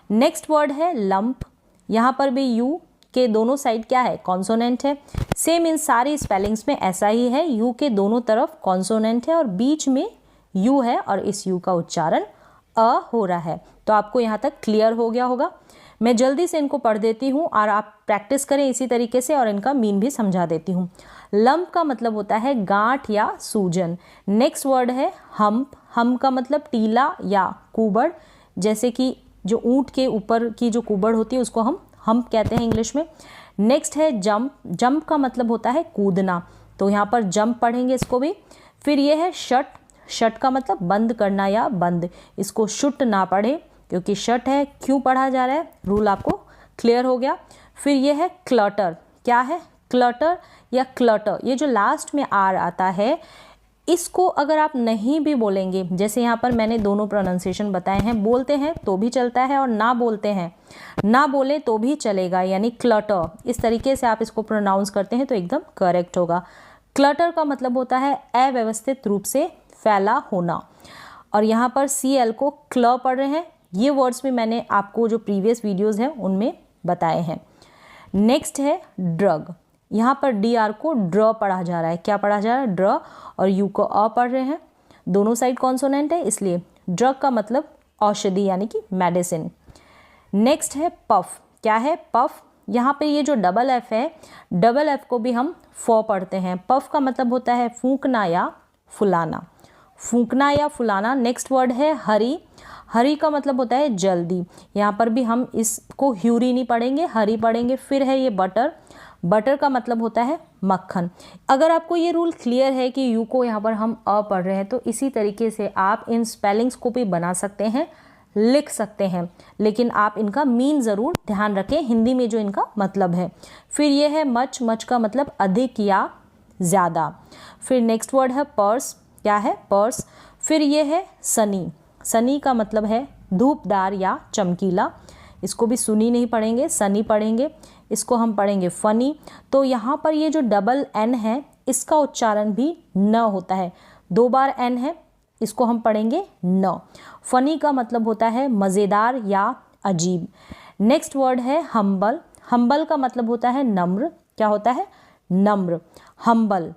नेक्स्ट वर्ड है लंप, यहाँ पर भी यू के दोनों साइड क्या है, कॉन्सोनेंट है। सेम इन सारी स्पेलिंग्स में ऐसा ही है, यू के दोनों तरफ कॉन्सोनेंट है और बीच में यू है और इस यू का उच्चारण अ हो रहा है। तो आपको यहाँ तक क्लियर हो गया होगा। मैं जल्दी से इनको पढ़ देती हूँ और आप प्रैक्टिस करें इसी तरीके से और इनका मीन भी समझा देती हूँ। लंप का मतलब होता है गांठ या सूजन। नेक्स्ट वर्ड है हम्प, हम का मतलब टीला या कुबड़, जैसे कि जो ऊंट के ऊपर की जो कुबड़ होती है उसको हम हम्प कहते हैं इंग्लिश में। नेक्स्ट है जंप, जंप का मतलब होता है कूदना, तो यहाँ पर जंप पढ़ेंगे इसको भी। फिर ये है शट, शट का मतलब बंद करना या बंद, इसको शुट ना पढ़े क्योंकि शट है। क्यों पढ़ा जा रहा है, रूल आपको क्लियर हो गया। फिर ये है क्लटर, क्या है, क्लटर या क्लटर, ये जो लास्ट में आर आता है इसको अगर आप नहीं भी बोलेंगे, जैसे यहाँ पर मैंने दोनों प्रोनाउंसिएशन बताए हैं, बोलते हैं तो भी चलता है और ना बोलते हैं, ना बोले तो भी चलेगा, यानी क्लटर, इस तरीके से आप इसको प्रोनाउंस करते हैं तो एकदम करेक्ट होगा। क्लटर का मतलब होता है अव्यवस्थित रूप से फैला होना। और यहाँ पर CL को क्ल पढ़ रहे हैं, ये वर्ड्स भी मैंने आपको जो प्रीवियस वीडियोस हैं उनमें बताए हैं। नेक्स्ट है ड्रग, यहाँ पर DR को ड्र पढ़ा जा रहा है, क्या पढ़ा जा रहा है, ड्र, और यू को अ पढ़ रहे हैं, दोनों साइड कॉन्सोनेंट है इसलिए। ड्रग का मतलब औषधि यानी कि मेडिसिन। नेक्स्ट है पफ, क्या है, पफ, यहाँ पे ये जो डबल एफ है, डबल एफ को भी हम फ पढ़ते हैं। पफ का मतलब होता है फूंकना या फुलाना। फूंकना या फुलाना। नेक्स्ट वर्ड है हरी। हरी का मतलब होता है जल्दी। यहाँ पर भी हम इसको ह्यूरी नहीं पढ़ेंगे, हरी पढ़ेंगे। फिर है ये बटर। बटर का मतलब होता है मक्खन। अगर आपको ये रूल क्लियर है कि यू को यहाँ पर हम अ पढ़ रहे हैं, तो इसी तरीके से आप इन स्पेलिंग्स को भी बना सकते हैं, लिख सकते हैं, लेकिन आप इनका मीन ज़रूर ध्यान रखें, हिंदी में जो इनका मतलब है। फिर ये है मच। मच का मतलब अधिक या ज़्यादा। फिर नेक्स्ट वर्ड है पर्स। क्या है? पर्स। फिर ये है सनी। सनी का मतलब है धूपदार या चमकीला। इसको भी सुनी नहीं पढ़ेंगे, सनी पढ़ेंगे। इसको हम पढ़ेंगे फनी। तो यहाँ पर ये जो डबल एन है, इसका उच्चारण भी न होता है। 2 बार एन है, इसको हम पढ़ेंगे न। फनी का मतलब होता है मज़ेदार या अजीब। नेक्स्ट वर्ड है हम्बल। हम्बल का मतलब होता है नम्र। क्या होता है? नम्र, हम्बल।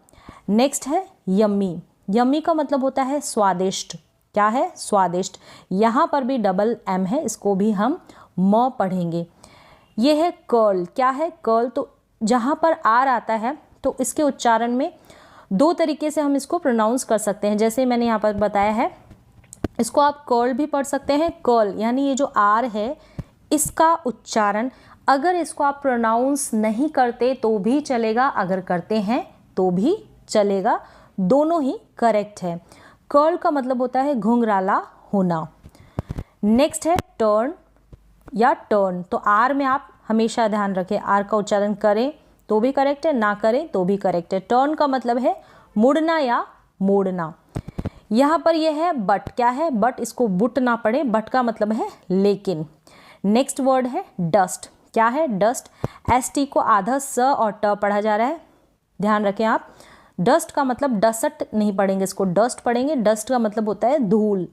नेक्स्ट है यम्मी। यम्मी का मतलब होता है स्वादिष्ट। क्या है? स्वादिष्ट। यहाँ पर भी डबल एम है, इसको भी हम म पढ़ेंगे। ये है कर्ल। क्या है? कर्ल। तो जहाँ पर आर आता है तो इसके उच्चारण में 2 तरीके से हम इसको प्रोनाउंस कर सकते हैं, जैसे मैंने यहाँ पर बताया है। इसको आप कर्ल भी पढ़ सकते हैं। कर्ल यानी ये जो आर है, इसका उच्चारण अगर इसको आप प्रोनाउंस नहीं करते तो भी चलेगा, अगर करते हैं तो भी चलेगा, दोनों ही करेक्ट है। कर्ल का मतलब होता है घुंघराला होना। नेक्स्ट है टर्न या टर्न। तो आर में आप हमेशा ध्यान रखें, आर का उच्चारण करें तो भी करेक्ट है, ना करें तो भी करेक्ट है। टर्न का मतलब है मुड़ना या मोड़ना। यहाँ पर यह है बट। क्या है? बट। इसको बुट ना पढ़े, बट का मतलब है लेकिन। नेक्स्ट वर्ड है डस्ट। क्या है? डस्ट। ST को आधा स और ट पढ़ा जा रहा है, ध्यान रखें आप। डस्ट का मतलब डसट नहीं पढ़ेंगे, इसको डस्ट पढ़ेंगे। डस्ट का मतलब होता है धूल।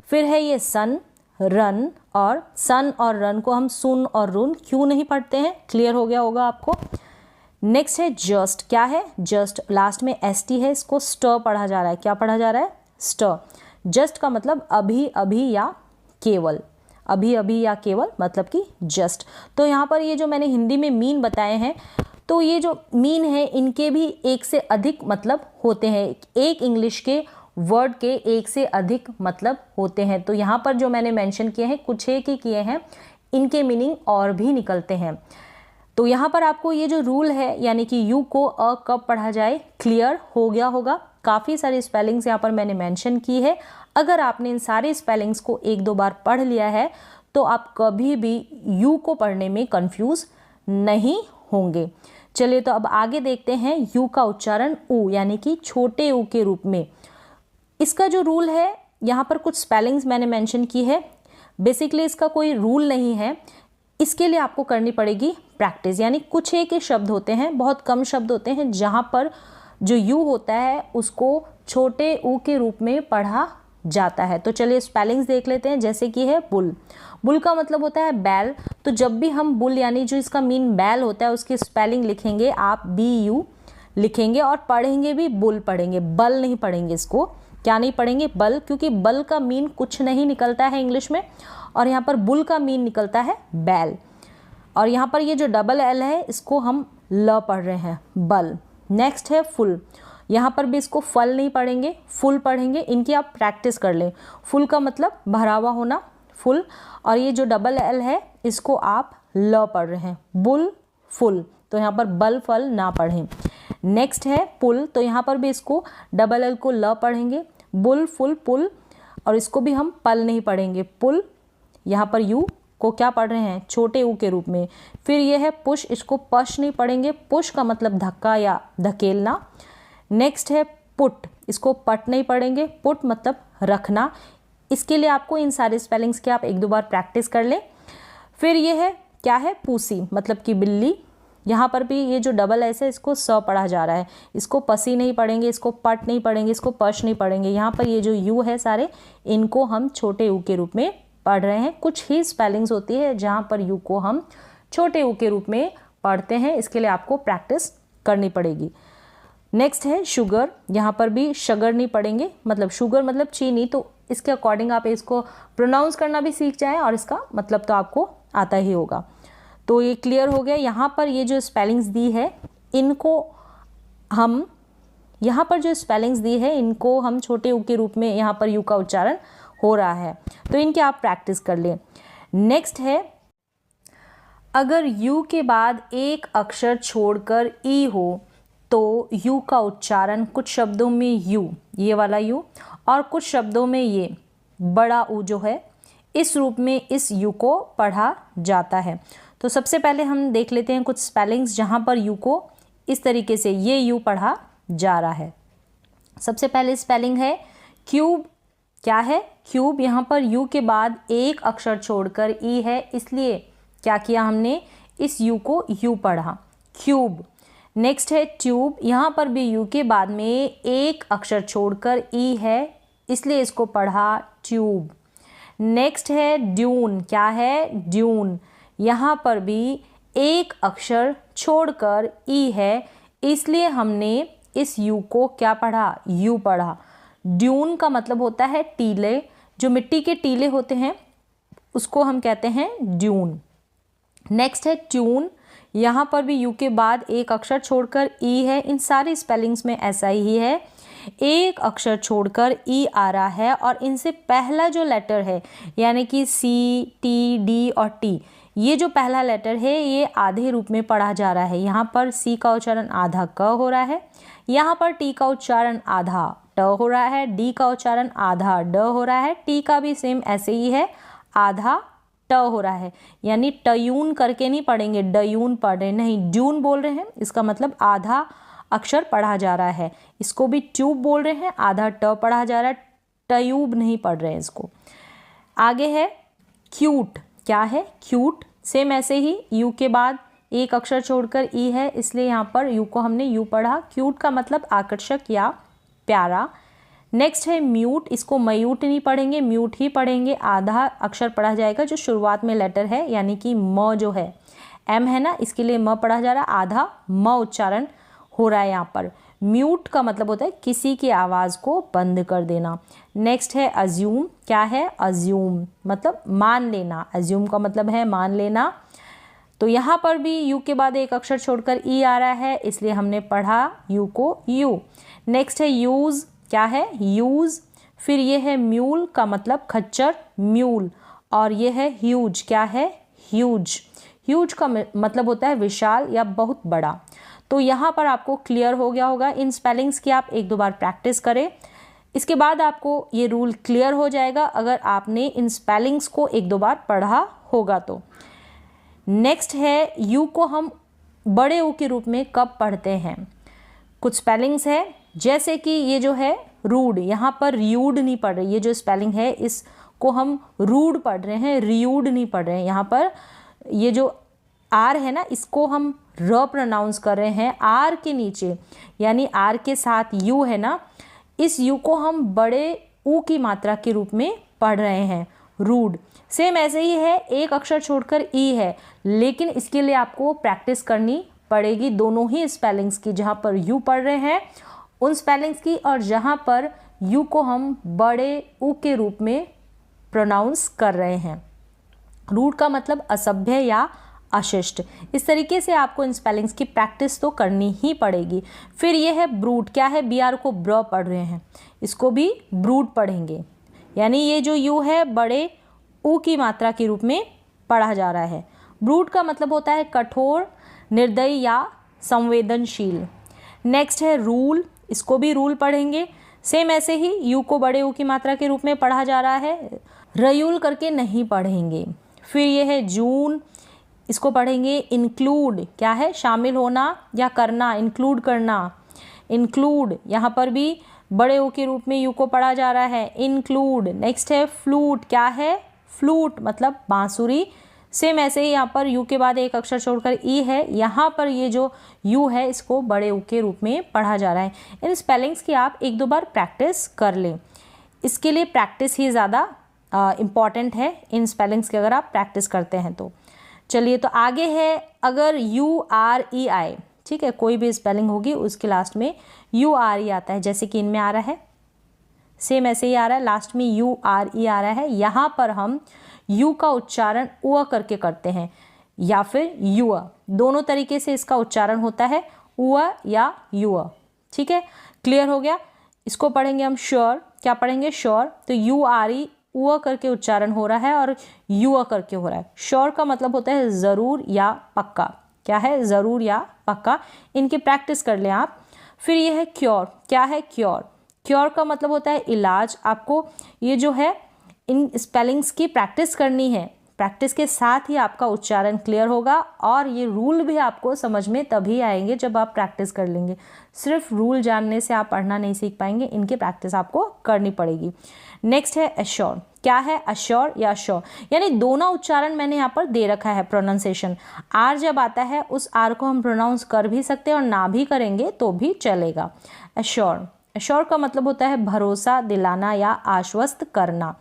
फिर है ये सन, रन। और सन और रन को हम सुन और रुन क्यों नहीं पढ़ते हैं, क्लियर हो गया होगा आपको। नेक्स्ट है जस्ट। क्या है? जस्ट। लास्ट में ST है, इसको स्ट पढ़ा जा रहा है। क्या पढ़ा जा रहा है? स्ट। जस्ट का मतलब अभी अभी या केवल। अभी अभी या केवल मतलब कि जस्ट। तो यहाँ पर ये जो मैंने हिंदी में मीन बताए हैं, तो ये जो मीन है इनके भी एक से अधिक मतलब होते हैं। एक इंग्लिश के वर्ड के एक से अधिक मतलब होते हैं। तो यहाँ पर जो मैंने मेंशन किए हैं, कुछ एक ही किए हैं, इनके मीनिंग और भी निकलते हैं। तो यहाँ पर आपको ये जो रूल है, यानी कि यू को अ कब पढ़ा जाए, क्लियर हो गया होगा। काफ़ी सारी स्पेलिंग्स यहाँ पर मैंने मेंशन की है। अगर आपने इन सारे स्पेलिंग्स को 1-2 बार पढ़ लिया है तो आप कभी भी यू को पढ़ने में कंफ्यूज नहीं होंगे। चलिए तो अब आगे देखते हैं यू का उच्चारण ऊ यानी कि छोटे ऊ के रूप में। इसका जो रूल है, यहाँ पर कुछ स्पेलिंग्स मैंने मेंशन की है। बेसिकली इसका कोई रूल नहीं है, इसके लिए आपको करनी पड़ेगी प्रैक्टिस। यानी कुछ एक ही शब्द होते हैं, बहुत कम शब्द होते हैं जहाँ पर जो यू होता है उसको छोटे ऊ के रूप में पढ़ा जाता है। तो चलिए स्पेलिंग्स देख लेते हैं। जैसे कि है बुल। बुल का मतलब होता है बैल। तो जब भी हम बुल यानी जो इसका मीन बैल होता है उसकी स्पेलिंग लिखेंगे आप BU लिखेंगे और पढ़ेंगे भी बुल पढ़ेंगे, बल नहीं पढ़ेंगे। इसको क्या नहीं पढ़ेंगे? बल, क्योंकि बल का मीन कुछ नहीं निकलता है इंग्लिश में, और यहाँ पर बुल का मीन निकलता है बैल। और यहाँ पर ये जो डबल L है इसको हम ल पढ़ रहे हैं, बल। नेक्स्ट है फुल। यहाँ पर भी इसको फल नहीं पढ़ेंगे, फुल पढ़ेंगे। इनकी आप प्रैक्टिस कर लें। फुल का मतलब भरा हुआ होना, फुल। और ये जो डबल L है इसको आप ल पढ़ रहे हैं, बुल फुल। तो यहाँ पर बल फल ना पढ़ें। नेक्स्ट है पुल। तो यहाँ पर भी इसको डबल L को ल पढ़ेंगे, बुल फुल पुल। और इसको भी हम पल नहीं पढ़ेंगे, पुल। यहाँ पर यू को क्या पढ़ रहे हैं? छोटे ऊ के रूप में। फिर ये है पुश। इसको पश नहीं पढ़ेंगे, पुश का मतलब धक्का या धकेलना। नेक्स्ट है पुट। इसको पट नहीं पढ़ेंगे, पुट मतलब रखना। इसके लिए आपको इन सारे स्पेलिंग्स के आप 1-2 बार प्रैक्टिस कर लें। फिर ये है क्या है? पूसी मतलब कि बिल्ली। यहाँ पर भी ये जो डबल एस है इसको स पढ़ा जा रहा है। इसको पसी नहीं पढ़ेंगे, इसको पट नहीं पढ़ेंगे, इसको पश नहीं पढ़ेंगे। यहाँ पर ये जो यू है सारे, इनको हम छोटे यू के रूप में पढ़ रहे हैं। कुछ ही स्पेलिंग्स होती है जहाँ पर यू को हम छोटे यू के रूप में पढ़ते हैं। इसके लिए आपको प्रैक्टिस करनी पड़ेगी। नेक्स्ट है शुगर। यहाँ पर भी शगर नहीं पढ़ेंगे, मतलब शुगर मतलब चीनी। तो इसके अकॉर्डिंग आप इसको प्रोनाउंस करना भी सीख जाएं और इसका मतलब तो आपको आता ही होगा। तो ये क्लियर हो गया। यहाँ पर ये जो स्पेलिंग्स दी है इनको हम यहाँ पर जो स्पेलिंग्स दी है इनको हम छोटे u के रूप में यहाँ पर u का उच्चारण हो रहा है, तो इनकी आप प्रैक्टिस कर लें। नेक्स्ट है, अगर u के बाद एक अक्षर छोड़कर e हो तो u का उच्चारण कुछ शब्दों में u, ये वाला u, और कुछ शब्दों में ये बड़ा u जो है इस रूप में इस u को पढ़ा जाता है। तो सबसे पहले हम देख लेते हैं कुछ स्पेलिंग्स जहाँ पर u को इस तरीके से ये u पढ़ा जा रहा है। सबसे पहले स्पेलिंग है क्यूब। क्या है? क्यूब। यहाँ पर u के बाद एक अक्षर छोड़कर e है, इसलिए क्या किया हमने, इस u को u पढ़ा, क्यूब। नेक्स्ट है ट्यूब। यहाँ पर भी u के बाद में एक अक्षर छोड़कर e है, इसलिए इसको पढ़ा ट्यूब। नेक्स्ट है ड्यून। क्या है? ड्यून। यहाँ पर भी एक अक्षर छोड़कर ई है, इसलिए हमने इस यू को क्या पढ़ा, यू पढ़ा। ड्यून का मतलब होता है टीले, जो मिट्टी के टीले होते हैं उसको हम कहते हैं ड्यून। नेक्स्ट है ट्यून। यहाँ पर भी यू के बाद एक अक्षर छोड़कर ई है, इन सारी स्पेलिंग्स में ऐसा ही है, एक अक्षर छोड़कर ई आ रहा है और इनसे पहला जो लेटर है यानी कि सी, टी, डी और टी, ये जो पहला लेटर है ये आधे रूप में पढ़ा जा रहा है। यहाँ पर सी का उच्चारण आधा क हो रहा है, यहाँ पर टी का उच्चारण आधा ट हो रहा है, डी का उच्चारण आधा ड हो रहा है, टी का भी सेम ऐसे ही है, आधा ट हो रहा है। यानी टयून करके नहीं पढ़ेंगे, डयून पढ़ रहे नहीं, ड्यून बोल रहे हैं, इसका मतलब आधा अक्षर पढ़ा जा रहा है। इसको भी ट्यूब बोल रहे हैं, आधा ट पढ़ा जा रहा है, ट्यूब नहीं पढ़ रहे हैं इसको। आगे है क्यूट। क्या है? क्यूट। सेम ऐसे ही यू के बाद एक अक्षर छोड़कर ई है, इसलिए यहाँ पर यू को हमने यू पढ़ा। क्यूट का मतलब आकर्षक या प्यारा। नेक्स्ट है म्यूट। इसको मयूट नहीं पढ़ेंगे, म्यूट ही पढ़ेंगे, आधा अक्षर पढ़ा जाएगा जो शुरुआत में लेटर है, यानी कि म जो है, एम है ना, इसके लिए म पढ़ा जा रहा है, आधा म उच्चारण हो रहा है यहाँ पर। म्यूट का मतलब होता है किसी की आवाज़ को बंद कर देना। नेक्स्ट है अज्यूम। क्या है? अज्यूम मतलब मान लेना, अज्यूम का मतलब है मान लेना। तो यहाँ पर भी यू के बाद एक अक्षर छोड़कर ई आ रहा है, इसलिए हमने पढ़ा यू को यू। नेक्स्ट है यूज़। क्या है? यूज़। फिर ये है म्यूल का मतलब खच्चर, म्यूल, और ये है ह्यूज। क्या है? ह्यूज। ह्यूज का मतलब होता है विशाल या बहुत बड़ा। तो यहाँ पर आपको क्लियर हो गया होगा। इन स्पेलिंग्स की आप एक दो बार प्रैक्टिस करें, इसके बाद आपको ये रूल क्लियर हो जाएगा अगर आपने इन स्पेलिंग्स को एक दो बार पढ़ा होगा तो। नेक्स्ट है यू को हम बड़े ऊ के रूप में कब पढ़ते हैं। कुछ स्पेलिंग्स है जैसे कि ये जो है रूड, यहाँ पर रियूड नहीं पढ़ रहे, ये जो स्पेलिंग है इसको हम रूड पढ़ रहे हैं, रियूड नहीं पढ़ रहे हैं। यहाँ पर ये जो आर है ना, इसको हम र प्रोनाउंस कर रहे हैं, आर के नीचे यानी आर के साथ यू है ना, इस यू को हम बड़े ऊ की मात्रा के रूप में पढ़ रहे हैं, रूड। सेम ऐसे ही है, एक अक्षर छोड़कर ई है, लेकिन इसके लिए आपको प्रैक्टिस करनी पड़ेगी दोनों ही स्पेलिंग्स की, जहाँ पर यू पढ़ रहे हैं उन स्पेलिंग्स की और जहाँ पर यू को हम बड़े ऊ के रूप में प्रोनाउंस कर रहे हैं। रूड का मतलब असभ्य या अशिष्ट। इस तरीके से आपको इन स्पेलिंग्स की प्रैक्टिस तो करनी ही पड़ेगी। फिर ये है ब्रूड। क्या है? बी आर को ब्र पढ़ रहे हैं, इसको भी ब्रूड पढ़ेंगे, यानी ये जो यू है बड़े ऊ की मात्रा के रूप में पढ़ा जा रहा है। ब्रूड का मतलब होता है कठोर, निर्दयी या संवेदनशील। नेक्स्ट है रूल। इसको भी रूल पढ़ेंगे, सेम ऐसे ही यू को बड़े ऊ की मात्रा के रूप में पढ़ा जा रहा है, रयूल करके नहीं पढ़ेंगे। फिर ये है जून। इसको पढ़ेंगे इंक्लूड। क्या है? शामिल होना या करना, इंक्लूड करना, इंक्लूड। यहाँ पर भी बड़े ऊ के रूप में यू को पढ़ा जा रहा है, इंक्लूड। नेक्स्ट है फ्लूट। क्या है? फ्लूट मतलब बांसुरी। सेम ऐसे ही यहाँ पर यू के बाद एक अक्षर छोड़कर ई है, यहाँ पर ये जो यू है इसको बड़े ऊ के रूप में पढ़ा जा रहा है। इन स्पेलिंग्स की आप एक दो बार प्रैक्टिस कर लें, इसके लिए प्रैक्टिस ही ज़्यादा इम्पॉर्टेंट है। इन स्पेलिंग्स की अगर आप प्रैक्टिस करते हैं तो। चलिए, तो आगे है अगर यू आर ई आए, ठीक है, कोई भी स्पेलिंग होगी उसके लास्ट में यू आर ई आता है, जैसे कि इनमें आ रहा है, सेम ऐसे ही आ रहा है, लास्ट में यू आर ई आ रहा है। यहाँ पर हम यू का उच्चारण उ करके करते हैं या फिर युआ, दोनों तरीके से इसका उच्चारण होता है, उ या युआ, ठीक है। क्लियर हो गया। इसको पढ़ेंगे हम श्योर। क्या पढ़ेंगे? श्योर। तो यू आर ई उ करके उच्चारण हो रहा है और यू करके हो रहा है। श्योर का मतलब होता है ज़रूर या पक्का। क्या है? ज़रूर या पक्का। इनकी प्रैक्टिस कर लें आप। फिर ये है क्योर। क्या है? क्योर। क्योर का मतलब होता है इलाज। आपको ये जो है इन स्पेलिंग्स की प्रैक्टिस करनी है। प्रैक्टिस के साथ ही आपका उच्चारण क्लियर होगा और ये रूल भी आपको समझ में तभी आएंगे जब आप प्रैक्टिस कर लेंगे। सिर्फ रूल जानने से आप पढ़ना नहीं सीख पाएंगे, इनकी प्रैक्टिस आपको करनी पड़ेगी। नेक्स्ट है अश्योर। क्या है? अश्योर या अश्योर, यानी दोनों उच्चारण मैंने यहाँ पर दे रखा है। प्रोनाउंसिएशन आर जब आता है उस आर को हम प्रोनाउंस कर भी सकते हैं और ना भी करेंगे तो भी चलेगा। अश्योर। अश्योर का मतलब होता है भरोसा दिलाना या आश्वस्त करना।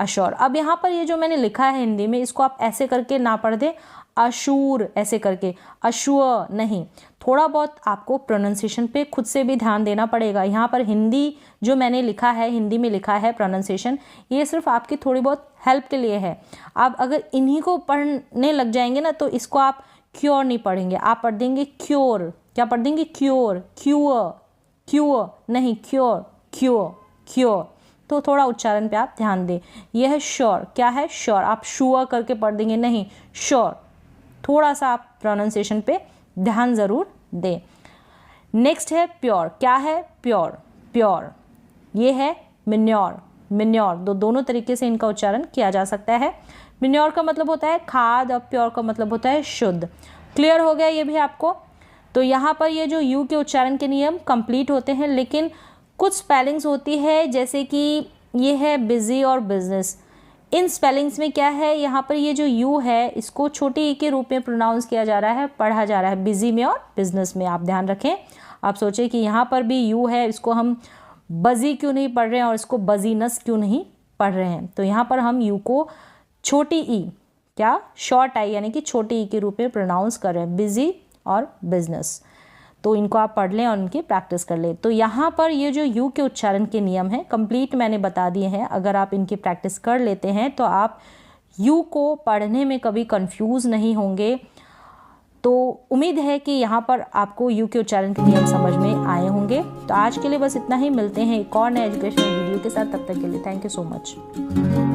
अश्योर। अब यहाँ पर ये जो मैंने लिखा है हिंदी में, इसको आप ऐसे करके ना पढ़ दें, अशूर ऐसे करके, अश्व नहीं। थोड़ा बहुत आपको प्रोनाउंसिएशन पे खुद से भी ध्यान देना पड़ेगा। यहाँ पर हिंदी जो मैंने लिखा है, हिंदी में लिखा है प्रोनाउंसिएशन, ये सिर्फ आपकी थोड़ी बहुत हेल्प के लिए है। आप अगर इन्हीं को पढ़ने लग जाएंगे ना तो इसको आप क्योर नहीं पढ़ेंगे, आप पढ़ देंगे क्योर। क्या पढ़ देंगे? क्योर। क्यूअर। क्यूअर नहीं, क्योर। क्योर। क्योर। तो थोड़ा उच्चारण पे आप ध्यान दें। यह है श्योर। क्या है? श्योर। आप शुअर करके पढ़ देंगे नहीं, श्योर। थोड़ा सा आप प्रोनाउंसिएशन पे ध्यान ज़रूर दें। नेक्स्ट है प्योर। क्या है? प्योर। प्योर। ये है मिन्योर। मिन्योर। दोनों तरीके से इनका उच्चारण किया जा सकता है। मिन्योर का मतलब होता है खाद और प्योर का मतलब होता है शुद्ध। क्लियर हो गया ये भी आपको? तो यहाँ पर ये जो यू के उच्चारण के नियम कंप्लीट होते हैं, लेकिन कुछ स्पेलिंग्स होती है जैसे कि ये है बिजी और बिजनेस। इन स्पेलिंग्स में क्या है, यहाँ पर ये जो यू है इसको छोटी ई के रूप में प्रोनाउंस किया जा रहा है, पढ़ा जा रहा है, बिजी में और बिजनेस में। आप ध्यान रखें। आप सोचें कि यहाँ पर भी यू है, इसको हम बजी क्यों नहीं पढ़ रहे हैं और इसको बजीनस क्यों नहीं पढ़ रहे हैं। तो यहाँ पर हम यू को छोटी ई, क्या शॉर्ट आई यानी कि छोटी ई के रूप में प्रोनाउंस कर रहे हैं, बिजी और बिजनेस। तो इनको आप पढ़ लें और इनकी प्रैक्टिस कर लें। तो यहाँ पर ये जो यू के उच्चारण के नियम हैं कंप्लीट मैंने बता दिए हैं। अगर आप इनकी प्रैक्टिस कर लेते हैं तो आप यू को पढ़ने में कभी कंफ्यूज नहीं होंगे। तो उम्मीद है कि यहाँ पर आपको यू के उच्चारण के नियम समझ में आए होंगे। तो आज के लिए बस इतना ही। मिलते हैं एक और नए एजुकेशनल वीडियो के साथ। तब तक के लिए थैंक यू सो मच।